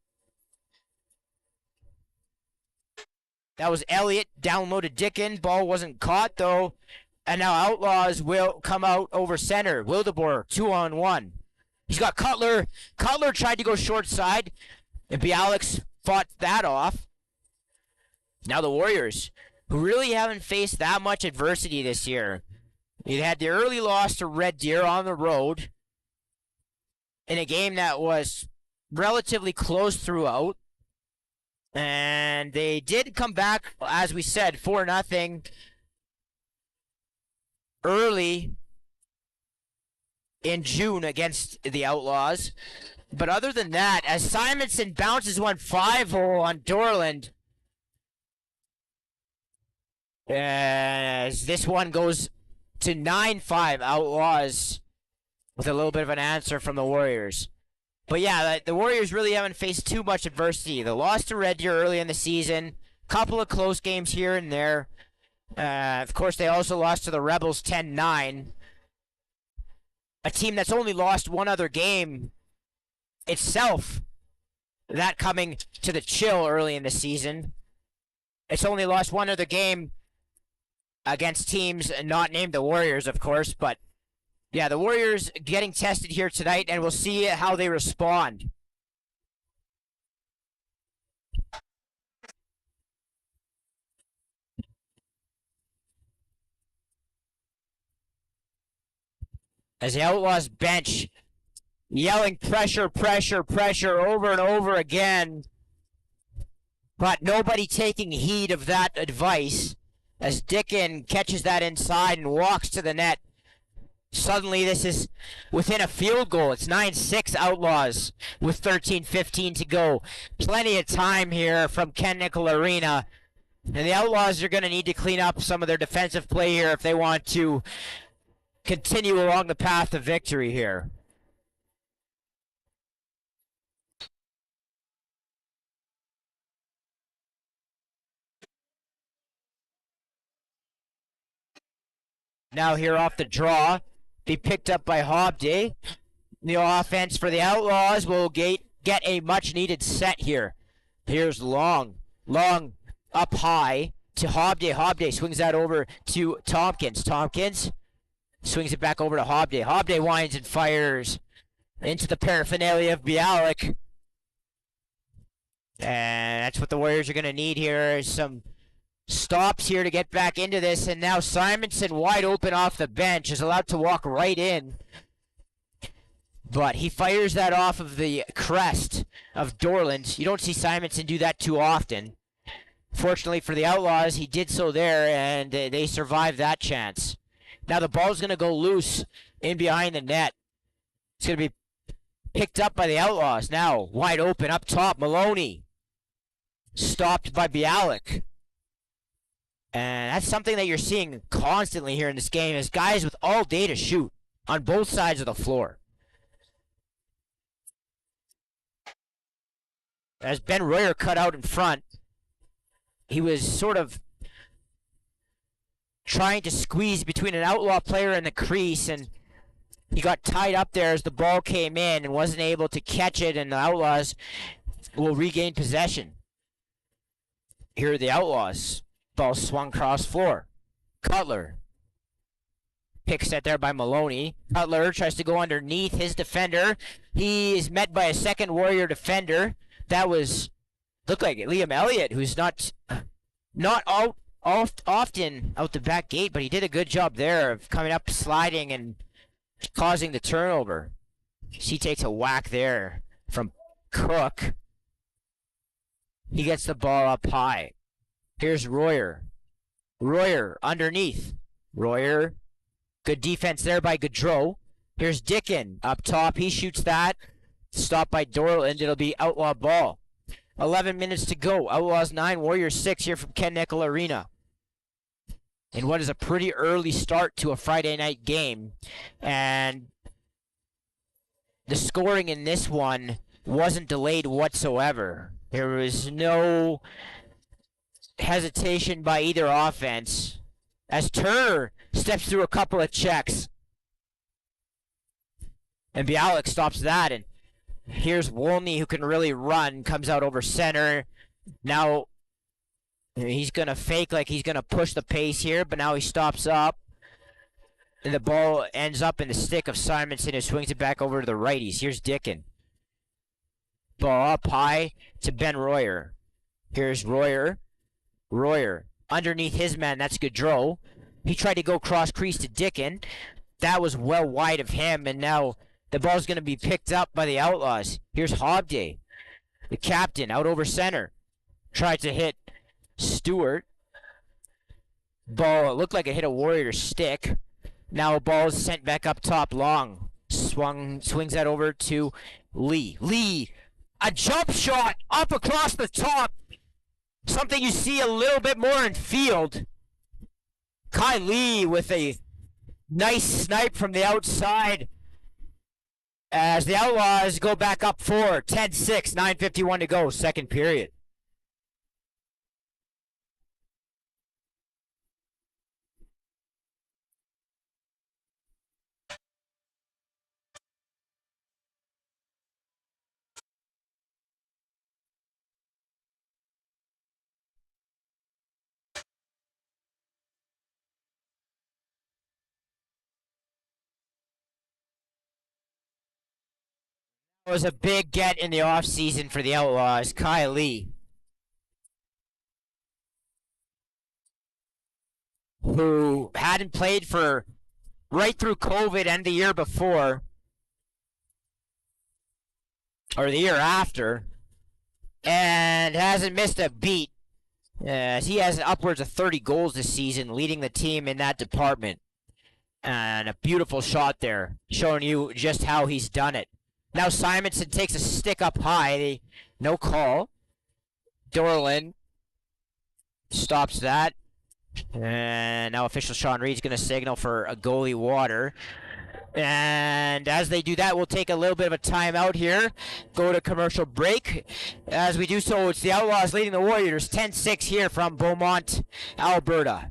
That was Elliott, downloaded Dickin. Ball wasn't caught, though. And now Outlaws will come out over center. Wildeboer, 2-on-1. He's got Cutler. Cutler tried to go short side, and Bialik fought that off. Now the Warriors, who really haven't faced that much adversity this year. You had the early loss to Red Deer on the road in a game that was relatively close throughout. And they did come back, as we said, 4-0 early in June against the Outlaws. But other than that, as Simonson bounces one 5-0 on Dorland, as this one goes to 9-5 Outlaws with a little bit of an answer from the Warriors. But yeah, the Warriors really haven't faced too much adversity. The loss to Red Deer early in the season, couple of close games here and there. Of course, they also lost to the Rebels 10-9. A team that's only lost one other game itself, that coming to the Chill early in the season. It's only lost one other game against teams not named the Warriors, of course, but yeah, the Warriors getting tested here tonight, and we'll see how they respond. As the Outlaws bench yelling pressure, pressure, pressure over and over again, but nobody taking heed of that advice. As Dickin catches that inside and walks to the net. Suddenly this is within a field goal. It's 9-6 Outlaws with 13:15 to go. Plenty of time here from Ken Nickel Arena. And the Outlaws are going to need to clean up some of their defensive play here if they want to continue along the path to victory here. Now here off the draw, be picked up by Hobday. The offense for the Outlaws will get a much-needed set here. Here's Long up high to Hobday. Hobday swings that over to Tompkins. Tompkins swings it back over to Hobday. Hobday winds and fires into the paraphernalia of Bialik. And that's what the Warriors are going to need here, is some stops here to get back into this. And now Simonson, wide open off the bench, is allowed to walk right in. But he fires that off of the crest of Dorland. You don't see Simonson do that too often. Fortunately for the Outlaws, he did so there, and they survived that chance. Now the ball's going to go loose in behind the net. It's going to be picked up by the Outlaws. Now wide open up top, Maloney. Stopped by Bialik. And that's something that you're seeing constantly here in this game, is guys with all day to shoot on both sides of the floor. As Ben Royer cut out in front, he was sort of trying to squeeze between an Outlaw player and the crease, and he got tied up there as the ball came in and wasn't able to catch it, and the Outlaws will regain possession. Here are the Outlaws. Ball swung across floor. Cutler. Pick set there by Maloney. Cutler tries to go underneath his defender. He is met by a second Warrior defender. That looked like Liam Elliott, who's not often out the back gate, but he did a good job there of coming up, sliding, and causing the turnover. He takes a whack there from Cook. He gets the ball up high. Here's Royer. Royer underneath. Royer. Good defense there by Gaudreau. Here's Dickin up top. He shoots that. Stopped by Dorland. It'll be Outlaw ball. 11 minutes to go. Outlaws 9, Warriors 6 here from Ken Nickel Arena. In what is a pretty early start to a Friday night game. And the scoring in this one wasn't delayed whatsoever. There was no hesitation by either offense, as Turner steps through a couple of checks. And Bialik stops that, and here's Wolney, who can really run, comes out over center. Now he's going to fake like he's going to push the pace here, but now he stops up. And the ball ends up in the stick of Simonson, who swings it back over to the righties. Here's Dickin. Ball up high to Ben Royer. Here's Royer. Royer underneath his man, that's Gaudreau. He tried to go cross crease to Dickin. That was well wide of him, and now the ball's going to be picked up by the Outlaws. Here's Hobday, the captain, out over center. Tried to hit Stewart. Ball, it looked like it hit a Warrior stick. Now a ball is sent back up top. Long swings that over to Lee. Lee, a jump shot up across the top. Something you see a little bit more in field. Kai Lee with a nice snipe from the outside as the Outlaws go back up 4, 10-6, 9:51 to go, second period. It was a big get in the offseason for the Outlaws, Kai Lee, who hadn't played for right through COVID and the year before, or the year after, and hasn't missed a beat. He has upwards of 30 goals this season, leading the team in that department. And a beautiful shot there, showing you just how he's done it. Now Simonson takes a stick up high. No call. Dorland stops that. And now official Sean Reed's going to signal for a goalie water. And as they do that, we'll take a little bit of a timeout here. Go to commercial break. As we do so, it's the Outlaws leading the Warriors 10-6 here from Beaumont, Alberta.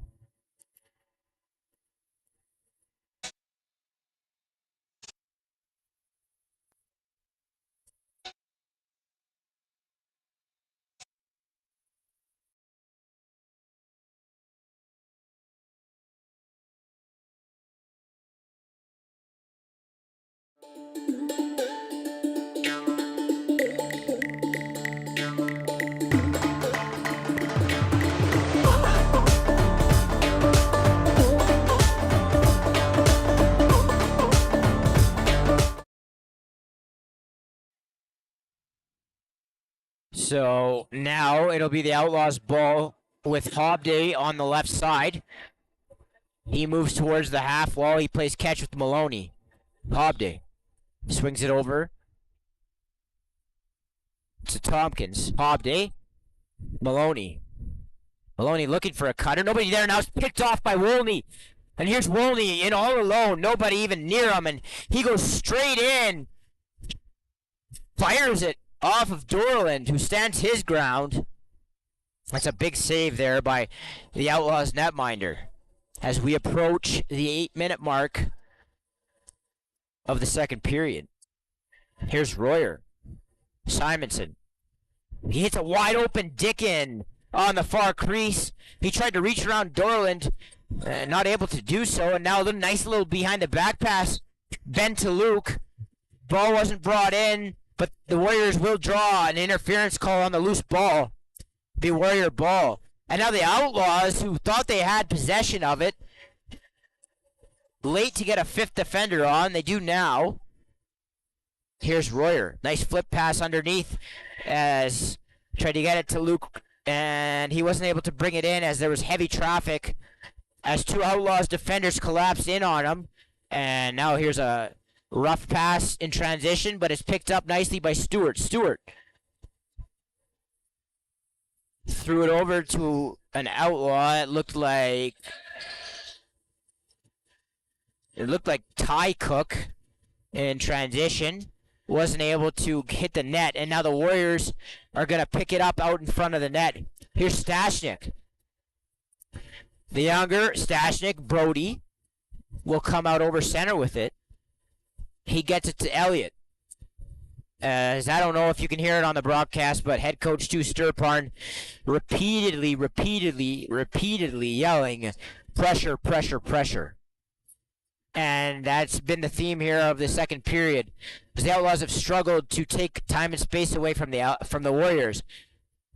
So now it'll be the Outlaws ball with Hobday on the left side. He moves towards the half wall. He plays catch with Maloney. Hobday swings it over to Tompkins. Hobday. Maloney. Maloney looking for a cutter. Nobody there now. It's picked off by Wolney. And here's Wolney in all alone. Nobody even near him. And he goes straight in. Fires it off of Dorland, who stands his ground. That's a big save there by the Outlaws netminder as we approach the 8-minute mark of the second period. Here's Royer. Simonson. He hits a wide open Dickin on the far crease. He tried to reach around Dorland, not able to do so, and now a nice little behind the back pass. Ben to Luke. Ball wasn't brought in, but the Warriors will draw an interference call on the loose ball. The Warrior ball. And now the Outlaws, who thought they had possession of it, late to get a fifth defender on. They do now. Here's Royer. Nice flip pass underneath as tried to get it to Luke, and he wasn't able to bring it in as there was heavy traffic as two Outlaws defenders collapsed in on him. And now here's a rough pass in transition, but it's picked up nicely by Stewart. Stewart threw it over to an Outlaw. It looked like Ty Cook in transition. Wasn't able to hit the net, and now the Warriors are going to pick it up out in front of the net. Here's Stashnik. The younger Stashnik, Brody, will come out over center with it. He gets it to Elliott. As I don't know if you can hear it on the broadcast, but head coach Stu Sturparn repeatedly yelling, pressure, pressure, pressure. And that's been the theme here of the second period, because the Outlaws have struggled to take time and space away from the Warriors.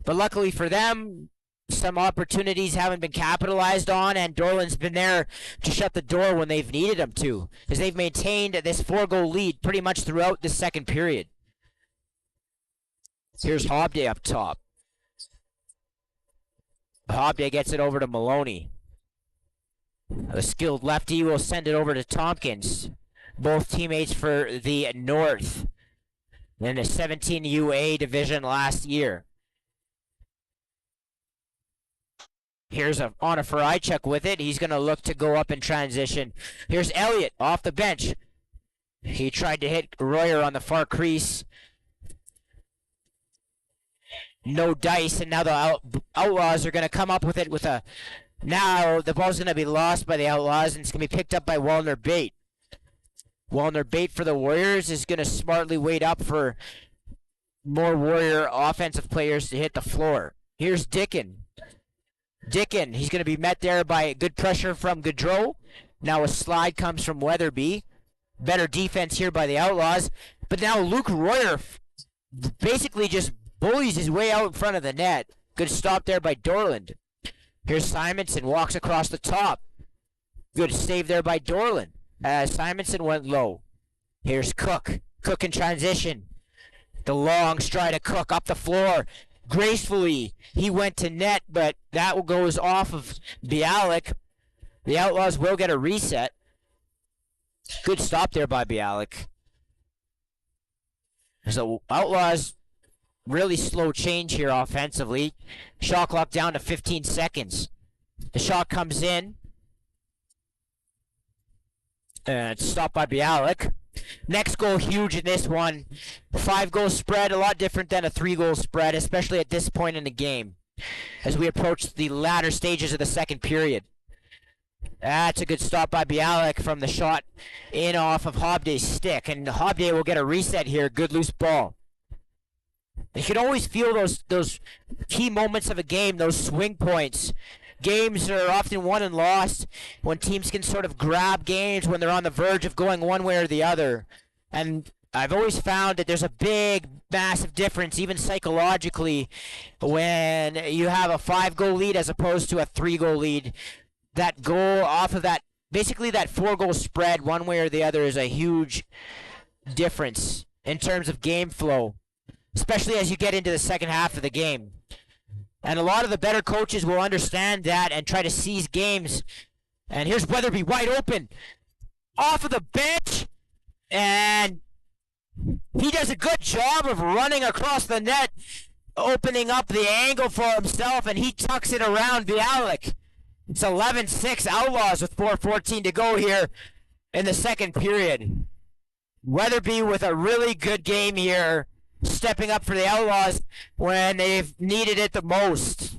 But luckily for them, some opportunities haven't been capitalized on, and Dorland's been there to shut the door when they've needed him to, as they've maintained this 4-goal lead pretty much throughout the second period. Here's Hobday up top. Hobday gets it over to Maloney. A skilled lefty will send it over to Tompkins. Both teammates for the North in the 17 UA division last year. Here's on a Farajchuk with it. He's going to look to go up in transition. Here's Elliott off the bench. He tried to hit Royer on the far crease. No dice, and now the Outlaws are going to come up with it with a... Now the ball's going to be lost by the Outlaws, and it's going to be picked up by Wallner Bate. Wallner Bate for the Warriors is going to smartly wait up for more Warrior offensive players to hit the floor. Here's Dickin. Dickin, he's going to be met there by good pressure from Gaudreau. Now a slide comes from Weatherby. Better defense here by the Outlaws. But now Luke Royer basically just bullies his way out in front of the net. Good stop there by Dorland. Here's Simonson, walks across the top. Good save there by Dorland. Simonson went low. Here's Cook. Cook in transition. The long stride of Cook up the floor. Gracefully, he went to net, but that goes off of Bialik. The Outlaws will get a reset. Good stop there by Bialik. So Outlaws really slow change here offensively. Shot clock down to 15 seconds. The shot comes in. It's stopped by Bialik. Next goal huge in this one. 5-goal spread, a lot different than a 3-goal spread, especially at this point in the game, as we approach the latter stages of the second period. That's a good stop by Bialik from the shot in off of Hobday's stick, and Hobday will get a reset here. Good loose ball. You can always feel those key moments of a game, those swing points. Games are often won and lost when teams can sort of grab games when they're on the verge of going one way or the other. And I've always found that there's a big, massive difference, even psychologically, when you have a 5-goal lead as opposed to a 3-goal lead. That goal off of that, basically that 4-goal spread, one way or the other, is a huge difference in terms of game flow, especially as you get into the second half of the game. And a lot of the better coaches will understand that and try to seize games. And here's Weatherby wide open off of the bench, and he does a good job of running across the net, opening up the angle for himself, and he tucks it around Bialik. It's 11-6 Outlaws with 4:14 to go here in the second period. Weatherby with a really good game here, stepping up for the Outlaws when they've needed it the most.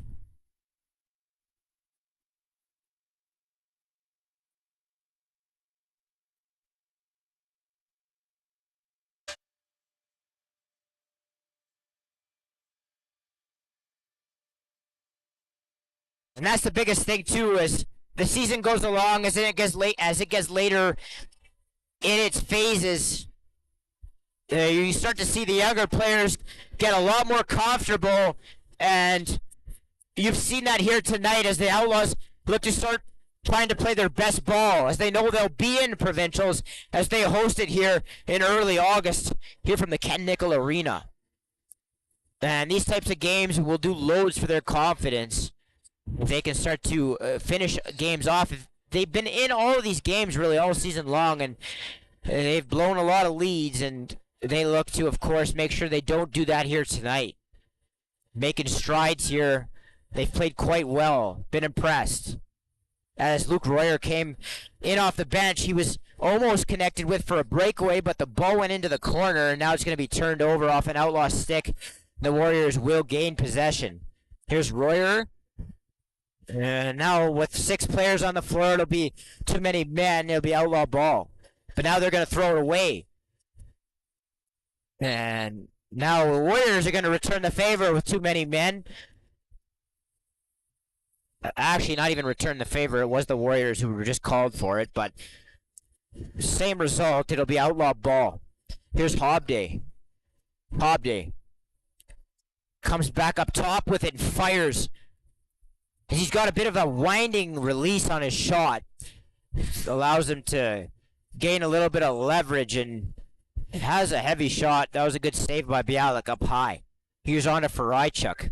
And that's the biggest thing too, as the season goes along, as it gets later in its phases, you start to see the younger players get a lot more comfortable, and you've seen that here tonight as the Outlaws look to start trying to play their best ball, as they know they'll be in provincials as they host it here in early August here from the Ken Nickel Arena. And these types of games will do loads for their confidence. If they can start to finish games off. They've been in all of these games really all season long, and they've blown a lot of leads, and they look to, of course, make sure they don't do that here tonight. Making strides here. They've played quite well. Been impressed. As Luke Royer came in off the bench, he was almost connected with for a breakaway, but the ball went into the corner, and now it's going to be turned over off an Outlaw stick. The Warriors will gain possession. Here's Royer. And now with 6 players on the floor, it'll be too many men. It'll be Outlaw ball. But now they're going to throw it away. And now the Warriors are going to return the favor with too many men. Actually, not even return the favor. It was the Warriors who were just called for it. But same result. It'll be Outlaw ball. Here's Hobday. Hobday comes back up top with it and fires. He's got a bit of a winding release on his shot. Allows him to gain a little bit of leverage, and it has a heavy shot. That was a good save by Bialik up high. Here's on to Faraichuk.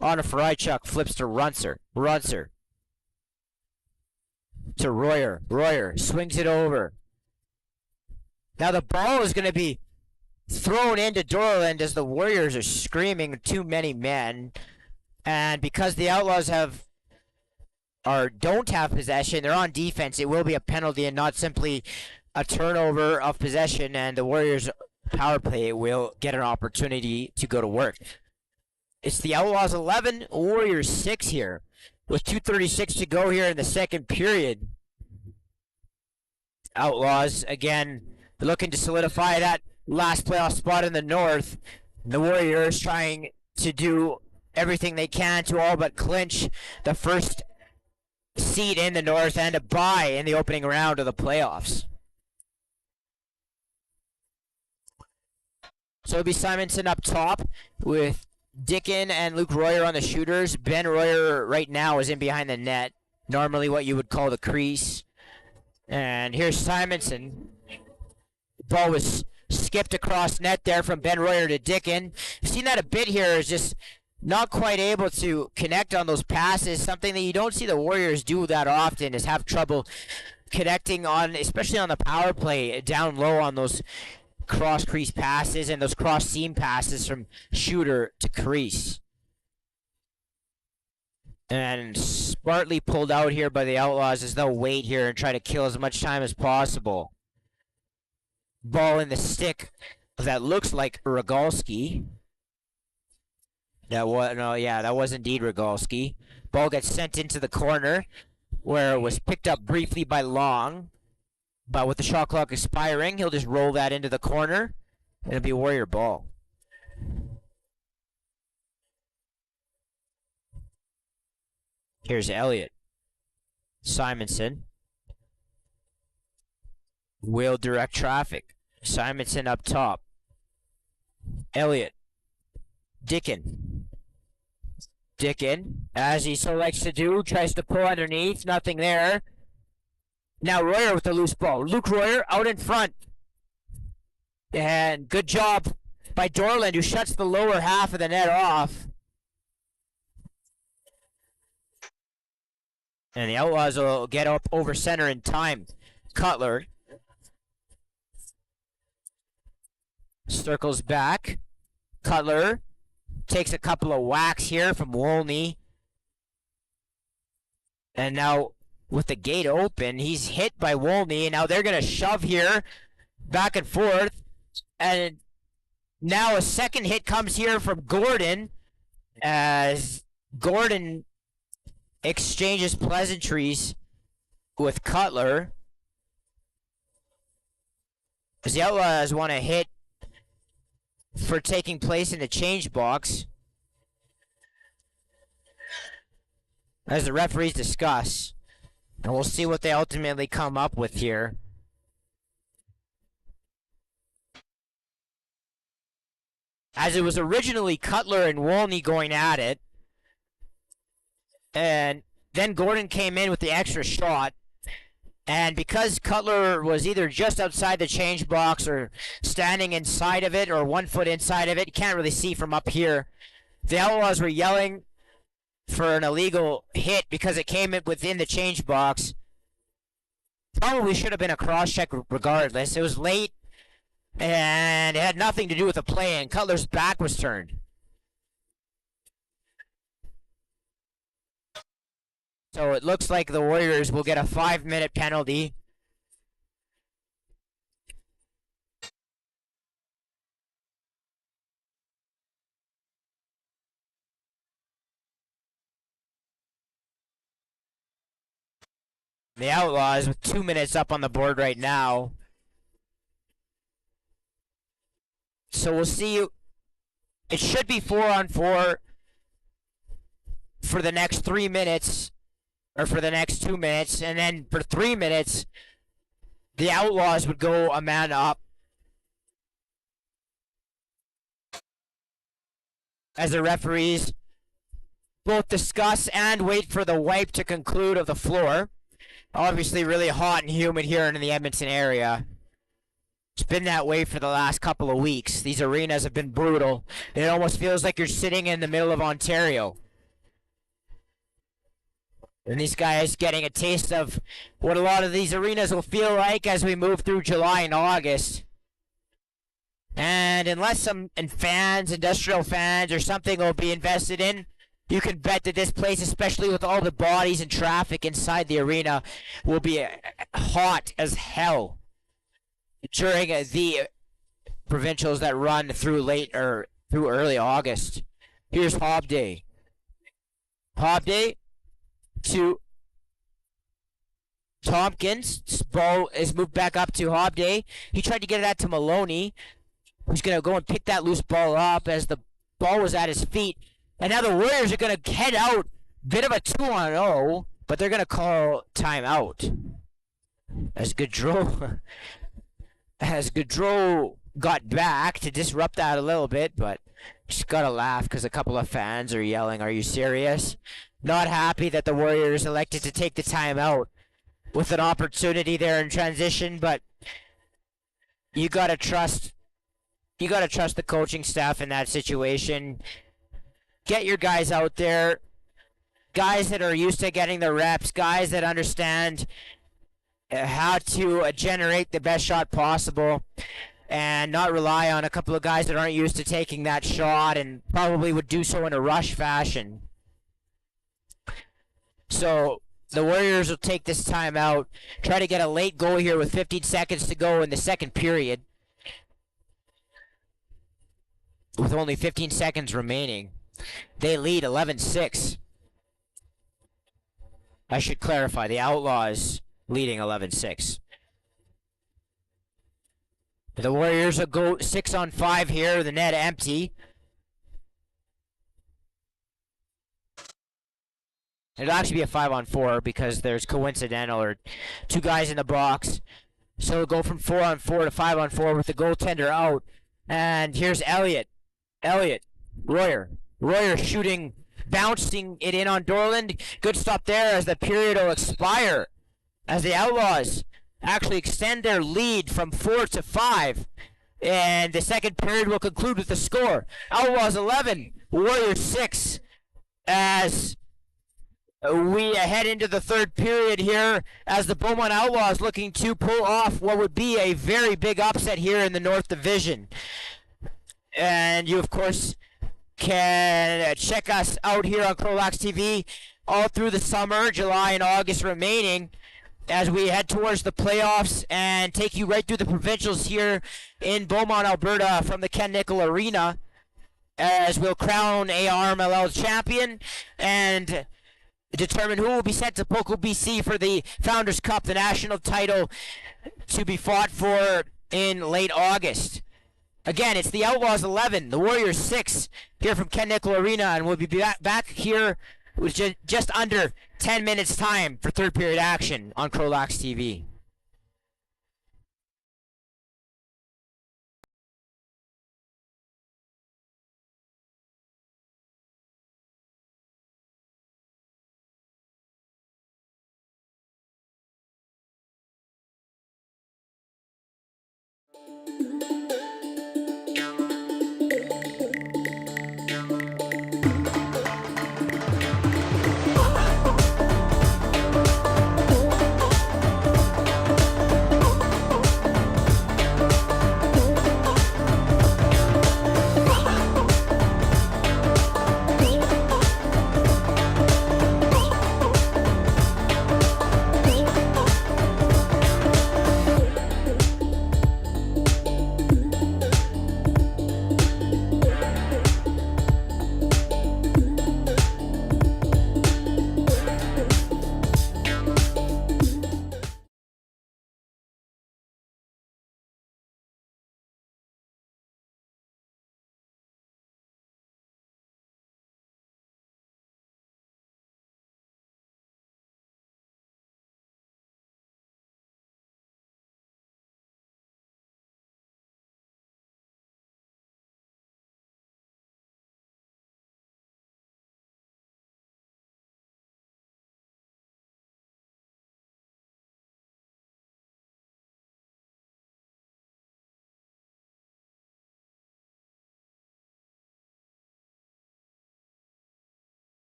On to Faraichuk, flips to Runser. Runser to Royer. Royer swings it over. Now the ball is going to be thrown into Dorland as the Warriors are screaming too many men. And because the Outlaws don't have possession, they're on defense, it will be a penalty and not simply a turnover of possession, and the Warriors' power play will get an opportunity to go to work. It's the Outlaws 11, Warriors 6 here, with 2:36 to go here in the second period. Outlaws, again, looking to solidify that last playoff spot in the North. The Warriors trying to do everything they can to all but clinch the first seed in the North and a bye in the opening round of the playoffs. So it'll be Simonson up top with Dickin and Luke Royer on the shooters. Ben Royer right now is in behind the net, normally what you would call the crease. And here's Simonson. Ball was skipped across net there from Ben Royer to Dickin. You've seen that a bit here, is just not quite able to connect on those passes. Something that you don't see the Warriors do that often is have trouble connecting on, especially on the power play, down low on those cross crease passes and those cross seam passes from shooter to crease. And smartly pulled out here by the Outlaws as they'll wait here and try to kill as much time as possible. Ball in the stick that looks like Rogalski. That was indeed Rogalski. Ball gets sent into the corner where it was picked up briefly by Long. But with the shot clock expiring, he'll just roll that into the corner. It'll be Warrior ball. Here's Elliott. Simonson will direct traffic. Simonson up top. Elliott. Dickin, as he so likes to do, tries to pull underneath. Nothing there. Now Royer with the loose ball. Luke Royer out in front. And good job by Dorland, who shuts the lower half of the net off. And the Outlaws will get up over center in time. Cutler circles back. Cutler takes a couple of whacks here from Wolney. And now with the gate open, he's hit by Wolney. And now they're going to shove here back and forth. And now a second hit comes here from Gordon as Gordon exchanges pleasantries with Cutler. As the Outlaws want to hit for taking place in the change box, as the referees discuss, and we'll see what they ultimately come up with here. As it was originally Cutler and Wolney going at it, and then Gordon came in with the extra shot. And because Cutler was either just outside the change box or standing inside of it or 1 foot inside of it, you can't really see from up here. The Outlaws were yelling for an illegal hit because it came in within the change box. Probably should have been a cross-check regardless. It was late, and it had nothing to do with the play, and Cutler's back was turned. So it looks like the Warriors will get a 5-minute penalty. The Outlaws with 2 minutes up on the board right now. So we'll see. It should be 4-on-4 for the next 3 minutes. Or for the next 2 minutes, and then for 3 minutes, the Outlaws would go a man up. As the referees both discuss and wait for the wipe to conclude of the floor. Obviously really hot and humid here in the Edmonton area. It's been that way for the last couple of weeks. These arenas have been brutal. It almost feels like you're sitting in the middle of Ontario. And these guys getting a taste of what a lot of these arenas will feel like as we move through July and August. And unless some fans, industrial fans, or something will be invested in, you can bet that this place, especially with all the bodies and traffic inside the arena, will be hot as hell during the provincials that run through late or through early August. Here's Hob Day. Hob Day to Tompkins. This ball is moved back up to Hob Day. He tried to get that to Maloney, who's going to go and pick that loose ball up as the ball was at his feet. And now the Warriors are going to head out. Bit of a 2-on-0, but they're going to call timeout. As Gaudreau got back to disrupt that a little bit, but just got to laugh because a couple of fans are yelling, "Are you serious?" Not happy that the Warriors elected to take the timeout with an opportunity there in transition, but you got to trust the coaching staff in that situation. Get your guys out there, guys that are used to getting the reps, guys that understand how to generate the best shot possible and not rely on a couple of guys that aren't used to taking that shot and probably would do so in a rush fashion. So the Warriors will take this time out, try to get a late goal here with 15 seconds to go in the second period. With only 15 seconds remaining, they lead 11-6. I should clarify, the Outlaws leading 11-6. The Warriors will go 6-on-5 here, the net empty. It'll actually be a 5-on-4 because there's coincidental or two guys in the box. So we'll go from 4-on-4 to 5-on-4 with the goaltender out. And here's Elliott. Royer shooting, bouncing it in on Dorland. Good stop there as the period will expire, as the Outlaws actually extend their lead from 4 to 5. And the second period will conclude with the score. Outlaws 11, Warriors 6, as we head into the third period here, as the Beaumont Outlaws looking to pull off what would be a very big upset here in the North Division. And you, of course, can check us out here on CROW LAX TV all through the summer, July and August remaining, as we head towards the playoffs and take you right through the provincials here in Beaumont, Alberta from the Ken Nickel Arena, as we'll crown a RMLL champion and determine who will be sent to Poco BC for the Founders Cup, the national title to be fought for in late August. Again, it's the Outlaws 11, the Warriors 6 here from Ken Nickel Arena, and we'll be back here with just under 10 minutes time for third period action on CROW LAX TV.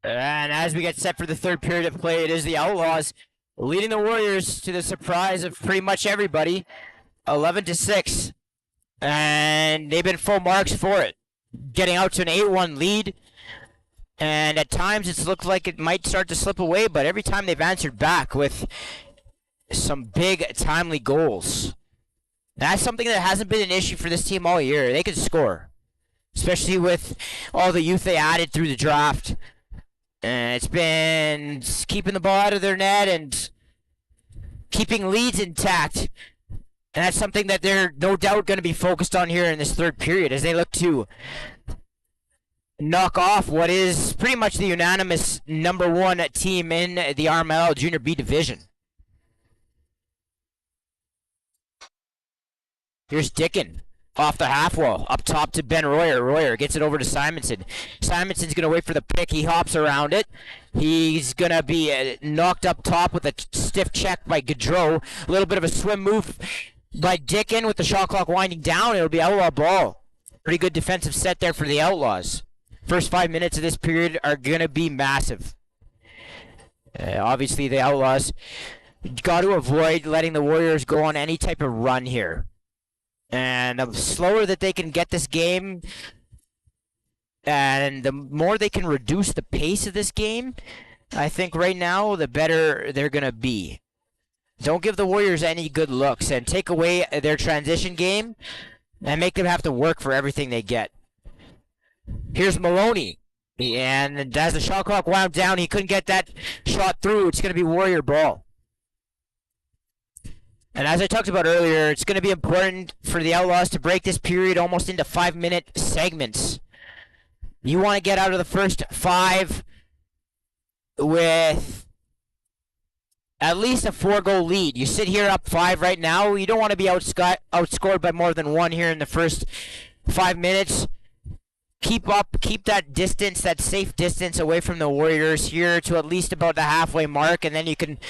And as we get set for the third period of play, it is the Outlaws leading the Warriors to the surprise of pretty much everybody, 11-6. And they've been full marks for it, getting out to an 8-1 lead. And at times it's looked like it might start to slip away, but every time they've answered back with some big, timely goals. That's something that hasn't been an issue for this team all year. They can score, especially with all the youth they added through the draft. And it's been keeping the ball out of their net and keeping leads intact. And that's something that they're no doubt going to be focused on here in this third period as they look to knock off what is pretty much the unanimous number one team in the RMLL Junior B division. Here's Dickin off the half wall, up top to Ben Royer. Royer gets it over to Simonson. Simonson's going to wait for the pick. He hops around it. He's going to be knocked up top with a stiff check by Gaudreau. A little bit of a swim move by Dickin with the shot clock winding down. It'll be outlaw ball. Pretty good defensive set there for the Outlaws. First 5 minutes of this period are going to be massive. Obviously, the Outlaws got to avoid letting the Warriors go on any type of run here. And the slower that they can get this game, and the more they can reduce the pace of this game, I think right now, the better they're going to be. Don't give the Warriors any good looks, and take away their transition game, and make them have to work for everything they get. Here's Maloney, and as the shot clock wound down, he couldn't get that shot through. It's going to be Warrior ball. And as I talked about earlier, it's going to be important for the Outlaws to break this period almost into 5-minute segments. You want to get out of the first 5 with at least a 4-goal lead. You sit here up 5 right now. You don't want to be outscored by more than 1 here in the first 5 minutes. Keep that distance, that safe distance away from the Warriors here to at least about the halfway mark, and then you can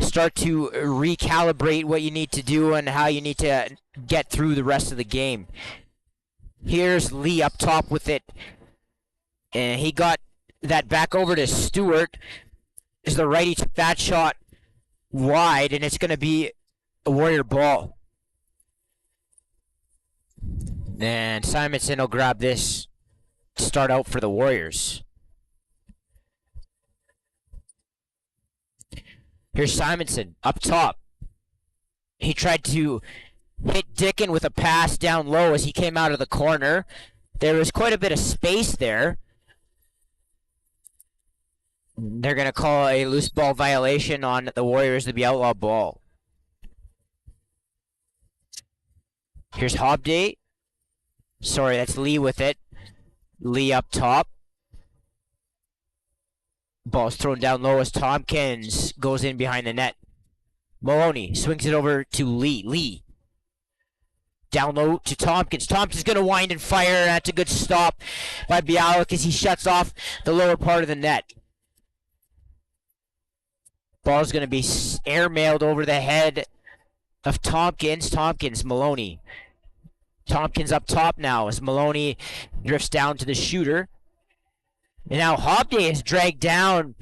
start to recalibrate what you need to do and how you need to get through the rest of the game. Here's Lee up top with it, and he got that back over to Stewart as the righty took that shot wide, and it's going to be a Warrior ball. And Simonson will grab this. Start out for the Warriors. Here's Simonson up top. He tried to hit Dickin with a pass down low as he came out of the corner. There was quite a bit of space there. They're going to call a loose ball violation on the Warriors to be outlaw ball. Here's Hobday. Sorry, that's Lee with it. Lee up top. Ball's thrown down low as Tompkins goes in behind the net. Maloney swings it over to Lee. Lee. Down low to Tompkins. Tompkins going to wind and fire. That's a good stop by Bialik as he shuts off the lower part of the net. Ball's going to be airmailed over the head of Tompkins. Tompkins, Maloney. Tompkins up top now as Maloney drifts down to the shooter. And now Hobday is dragged down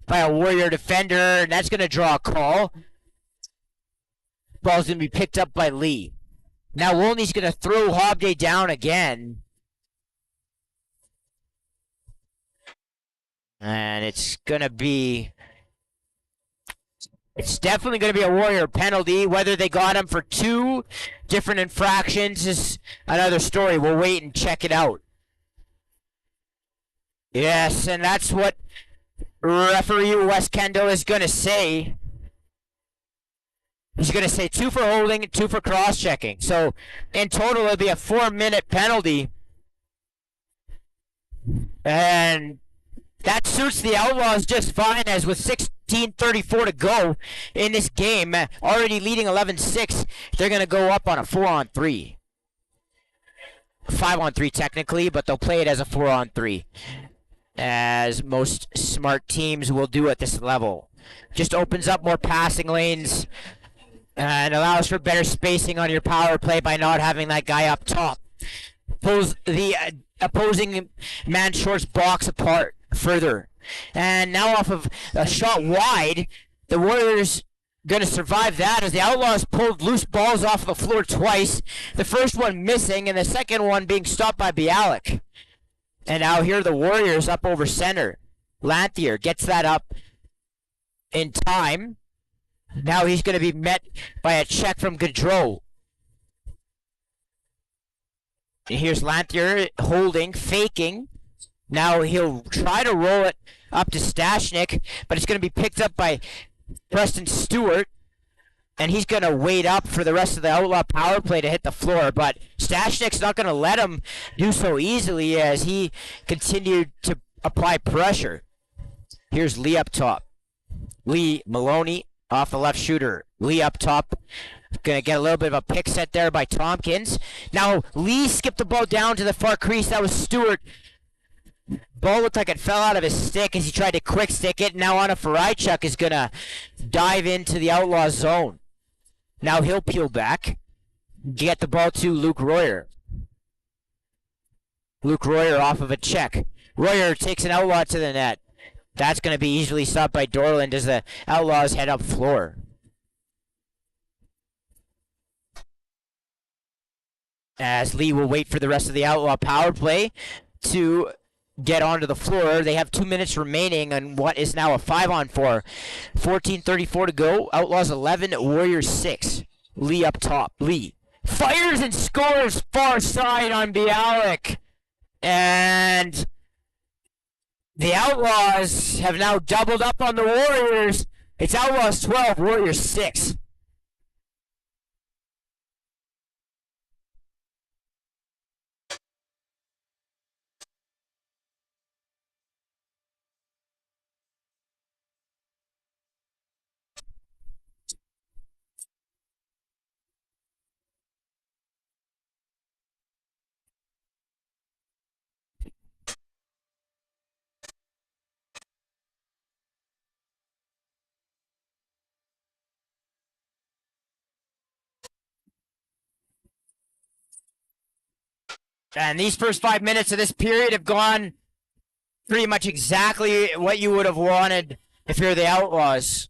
by a Warrior defender, and that's going to draw a call. Ball's going to be picked up by Lee. Now Wolney's going to throw Hobday down again. And it's definitely going to be a Warrior penalty. Whether they got him for 2 different infractions is another story. We'll wait and check it out. Yes, and that's what referee Wes Kendall is going to say. He's going to say 2 for holding and 2 for cross-checking. So, in total, it'll be a 4-minute penalty. And that suits the Outlaws just fine, as with 16:34 to go in this game, already leading 11-6, they're going to go up on a 4-on-3. 5-on-3 technically, but they'll play it as a 4-on-3, as most smart teams will do at this level. Just opens up more passing lanes and allows for better spacing on your power play by not having that guy up top. Pulls the opposing man short's box apart further. And now off of a shot wide, the Warriors going to survive that as the Outlaws pulled loose balls off the floor twice. The first one missing and the second one being stopped by Bialik. And now here are the Warriors up over center. Lanthier gets that up in time. Now he's going to be met by a check from Gaudreau. Here's Lanthier holding, faking. Now he'll try to roll it up to Stashnik, but it's going to be picked up by Preston Stewart, and he's going to wait up for the rest of the Outlaw power play to hit the floor, but Stashnik's not going to let him do so easily as he continued to apply pressure. Here's Lee up top. Lee, Maloney off the left shooter. Lee up top. Going to get a little bit of a pick set there by Tompkins. Now Lee skipped the ball down to the far crease. That was Stewart. Ball looked like it fell out of his stick as he tried to quick stick it. Now Anna Farajchuk is going to dive into the Outlaw zone. Now he'll peel back. Get the ball to Luke Royer. Luke Royer off of a check. Royer takes an Outlaw to the net. That's going to be easily stopped by Dorland as the Outlaws head up floor. As Lee will wait for the rest of the Outlaw power play to get onto the floor. They have 2 minutes remaining on what is now a 5-on-4. 14:34 to go. Outlaws 11, Warriors 6. Lee up top. Lee fires and scores far side on Bialik. And the Outlaws have now doubled up on the Warriors. It's Outlaws 12, Warriors 6. And these first 5 minutes of this period have gone pretty much exactly what you would have wanted if you're the Outlaws.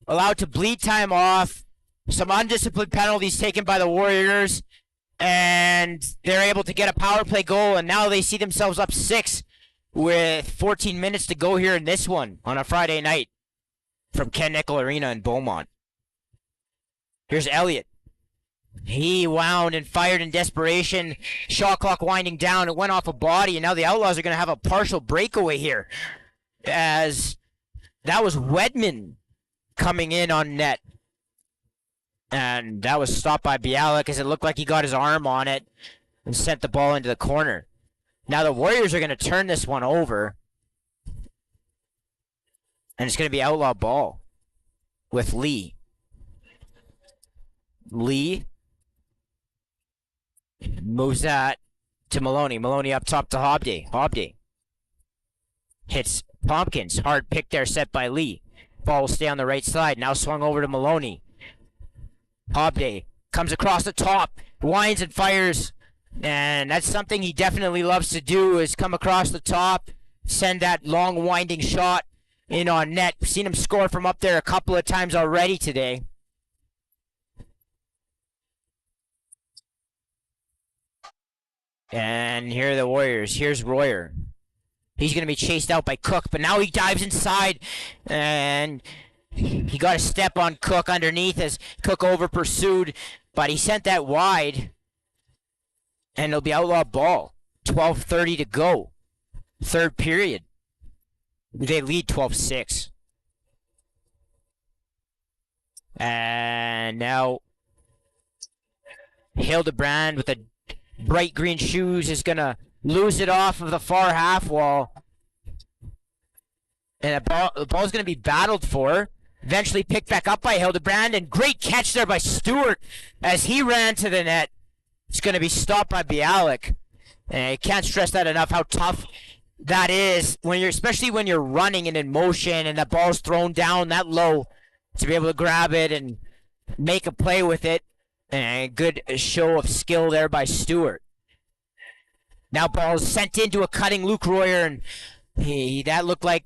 Allowed to bleed time off, some undisciplined penalties taken by the Warriors, and they're able to get a power play goal, and now they see themselves up 6 with 14 minutes to go here in this one on a Friday night from Ken Nickel Arena in Beaumont. Here's Elliott. He wound and fired in desperation. Shot clock winding down. It went off a body, and now the Outlaws are going to have a partial breakaway here. As that was Wedman coming in on net. And that was stopped by Bialik as it looked like he got his arm on it and sent the ball into the corner. Now the Warriors are going to turn this one over. And it's going to be Outlaw ball with Lee. Lee moves that to Maloney. Maloney up top to Hobday. Hobday hits Tompkins. Hard pick there set by Lee. Ball will stay on the right side. Now swung over to Maloney. Hobday comes across the top. Winds and fires. And that's something he definitely loves to do, is come across the top. Send that long winding shot in on net. We've seen him score from up there a couple of times already today. And here are the Warriors. Here's Royer. He's going to be chased out by Cook, but now he dives inside, and he got a step on Cook underneath as Cook over pursued, but he sent that wide, and it'll be Outlaw ball. 12:30 to go. Third period. They lead 12-6. And now Hildebrand with a bright green shoes is going to lose it off of the far half wall. And the ball's going to be battled for. Eventually picked back up by Hildebrand. And great catch there by Stewart as he ran to the net. It's going to be stopped by Bialik. And I can't stress that enough, how tough that is, when you're, especially when you're running and in motion and the ball's thrown down that low, to be able to grab it and make a play with it. And a good show of skill there by Stewart. Now ball is sent into a cutting Luke Royer, and that looked like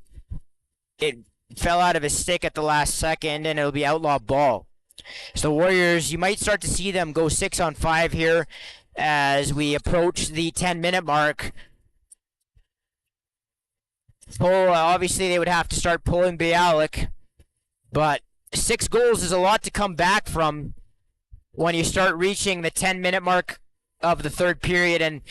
it fell out of his stick at the last second, and it'll be outlaw ball. So the Warriors, you might start to see them go 6-on-5 here as we approach the 10-minute mark. Obviously, they would have to start pulling Bialik, but 6 goals is a lot to come back from when you start reaching the 10-minute mark of the third period, and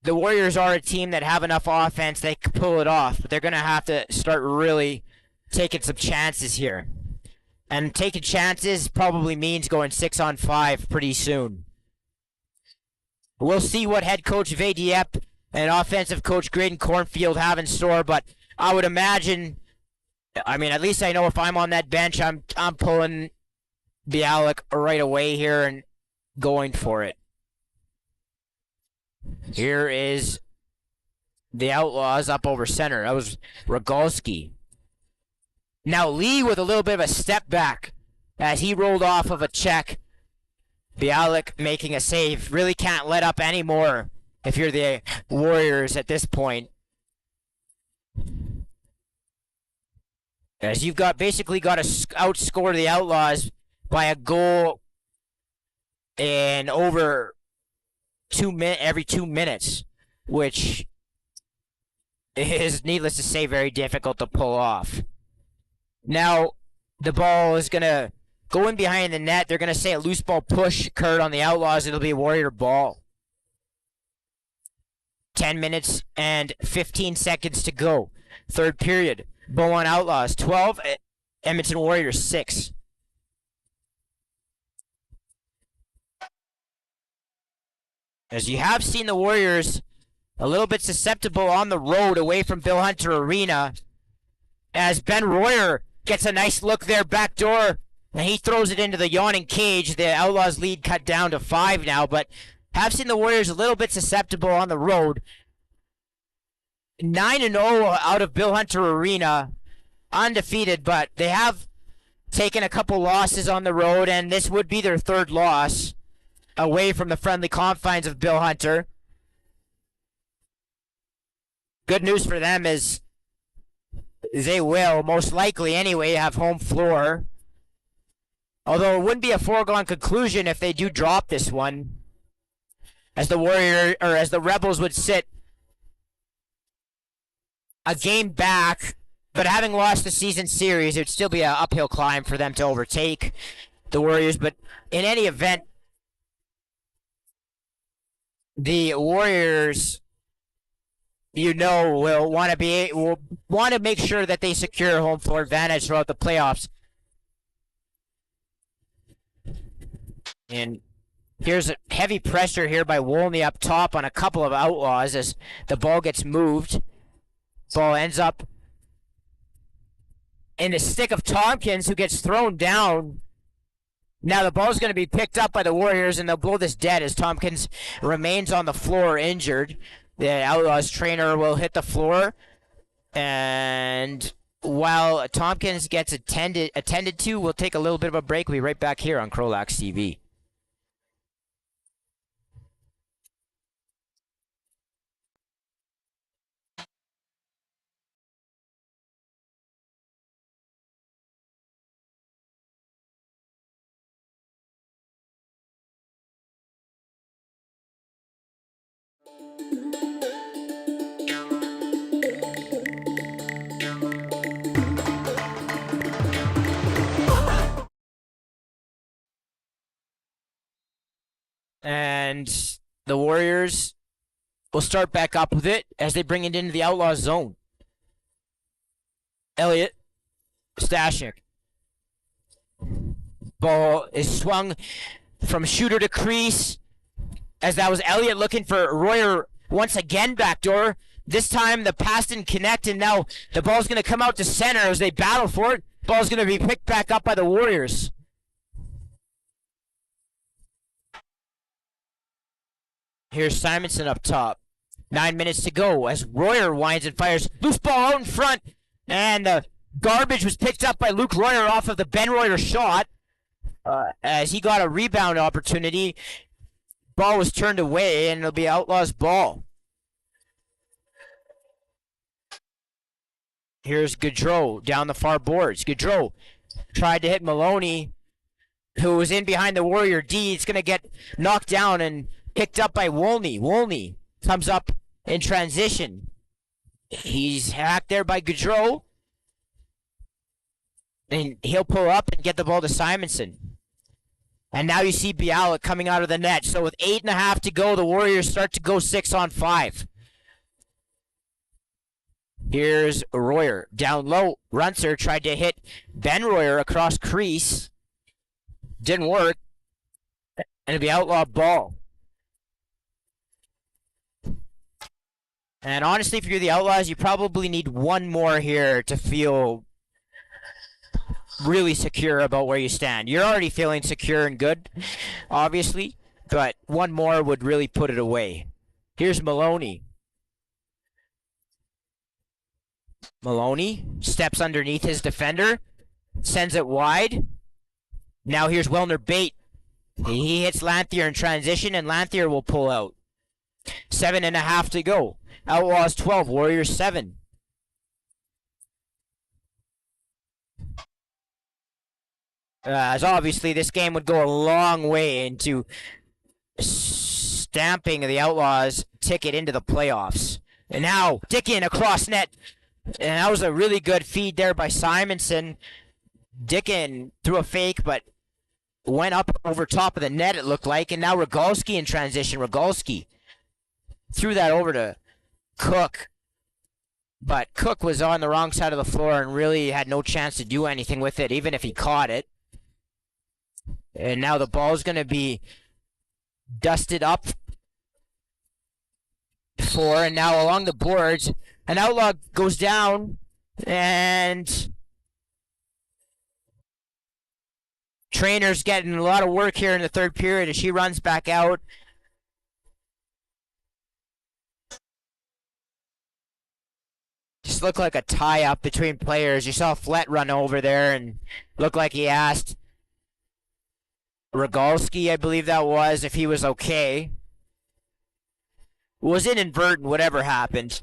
the Warriors are a team that have enough offense they can pull it off, but they're going to have to start really taking some chances here. And taking chances probably means going 6-on-5 pretty soon. We'll see what head coach Vadiep and offensive coach Graydon Cornfield have in store, but I would imagine, at least I know if I'm on that bench, I'm pulling Bialik right away here and going for it. Here is the Outlaws up over center. That was Rogalski. Now Lee with a little bit of a step back as he rolled off of a check. Bialik making a save. Really can't let up anymore if you're the Warriors at this point. As you've basically got to outscore the Outlaws by a goal in over every 2 minutes, which is, needless to say, very difficult to pull off. Now, the ball is going to go in behind the net. They're going to say a loose ball push occurred on the Outlaws. It'll be a Warrior ball. 10 minutes and 15 seconds to go. Third period. Beaumont Outlaws 12, Edmonton Warriors 6. As you have seen the Warriors a little bit susceptible on the road away from Bill Hunter Arena, as Ben Royer gets a nice look there, back door, and he throws it into the yawning cage. The Outlaws lead cut down to 5 now, but have seen the Warriors a little bit susceptible on the road. 9-0 out of Bill Hunter Arena, undefeated, but they have taken a couple losses on the road, and this would be their third loss away from the friendly confines of Bill Hunter. Good news for them is they will, most likely anyway, have home floor. Although it wouldn't be a foregone conclusion if they do drop this one, as the Rebels would sit a game back, but having lost the season series, it would still be an uphill climb for them to overtake the Warriors. But in any event, the Warriors, will want to make sure that they secure home floor advantage throughout the playoffs. And here's a heavy pressure here by Wolney up top on a couple of Outlaws as the ball gets moved. Ball ends up in the stick of Tompkins, who gets thrown down. Now the ball's going to be picked up by the Warriors, and they'll blow this dead as Tompkins remains on the floor injured. The Outlaws trainer will hit the floor, and while Tompkins gets attended to, we'll take a little bit of a break. We'll be right back here on CROW LAX TV. And the Warriors will start back up with it as they bring it into the Outlaw zone. Elliott, Stashik. Ball is swung from shooter to crease, as that was Elliott looking for Royer once again backdoor. This time the pass didn't connect, and now the ball's going to come out to center as they battle for it. Ball's going to be picked back up by the Warriors. Here's Simonson up top. 9 minutes to go as Royer winds and fires. Loose ball out in front. And the garbage was picked up by Luke Royer off of the Ben Royer shot. As he got a rebound opportunity. Ball was turned away, and it'll be Outlaws ball. Here's Gaudreau down the far boards. Gaudreau tried to hit Maloney, who was in behind the Warrior D. It's going to get knocked down and picked up by Wolney. Wolney comes up in transition. He's hacked there by Gaudreau. And he'll pull up and get the ball to Simonson. And now you see Bialik coming out of the net. So with 8.5 to go, the Warriors start to go 6-on-5. Here's Royer. Down low, Runcer tried to hit Ben Royer across crease. Didn't work. And it'll be outlaw ball. And honestly, if you're the Outlaws, you probably need one more here to feel really secure about where you stand. You're already feeling secure and good, obviously, but one more would really put it away. Here's Maloney. Maloney steps underneath his defender, sends it wide. Now here's Wellner Bate. He hits Lanthier in transition, and Lanthier will pull out. 7.5 to go. Outlaws 12, Warriors 7. As obviously this game would go a long way into stamping the Outlaws' ticket into the playoffs. And now Dickin across net. And that was a really good feed there by Simonson. Dickin threw a fake, but went up over top of the net, it looked like. And now Rogalski in transition. Rogalski threw that over to Cook. But Cook was on the wrong side of the floor and really had no chance to do anything with it, even if he caught it. And now the ball's going to be dusted up for, and now along the boards, an Outlaw goes down, and Trainer's getting a lot of work here in the third period as she runs back out. Just looked like a tie-up between players. You saw Flett run over there and looked like he asked Rogalski, I believe that was, if he was okay. Was inadvertent, whatever happened.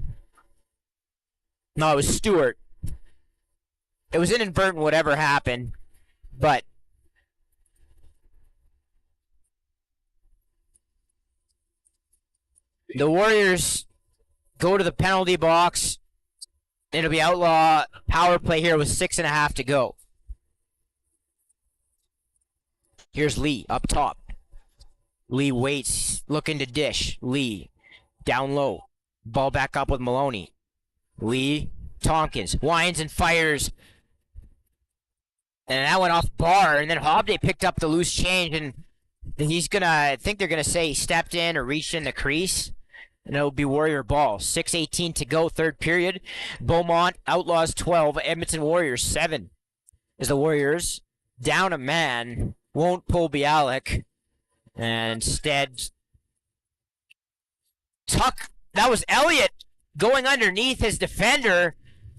No, it was Stewart. It was inadvertent, whatever happened. But the Warriors go to the penalty box. It'll be Outlaw power play here with 6.5 to go. Here's Lee up top. Lee waits, looking to dish. Lee down low. Ball back up with Maloney. Lee, Tompkins, winds and fires. And that went off bar. And then Hobday picked up the loose change. And he's going to, I think they're going to say he stepped in or reached in the crease. And it'll be Warrior ball. 6:18 to go, third period. Beaumont, Outlaws 12, Edmonton Warriors 7. As the Warriors down a man, won't pull Bialik. And instead, that was Elliott going underneath his defender,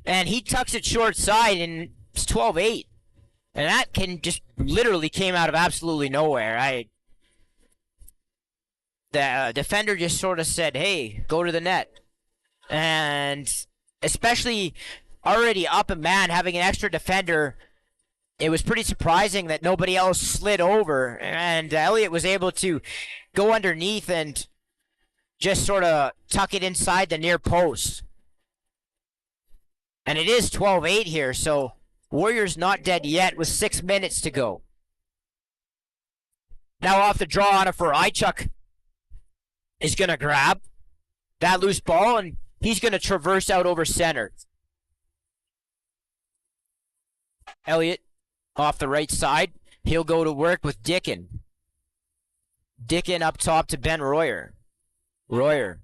and he tucks it short side, and it's 12-8. And that just literally came out of absolutely nowhere. The defender just sort of said, hey, go to the net. And especially already up a man, having an extra defender, it was pretty surprising that nobody else slid over. And Elliott was able to go underneath and just sort of tuck it inside the near post. And it is 12-8 here, so Warriors not dead yet with 6 minutes to go. Now off the draw on it for Ichuk. Is going to grab that loose ball, and he's going to traverse out over center. Elliott off the right side. He'll go to work with Dickin. Dickin up top to Ben Royer. Royer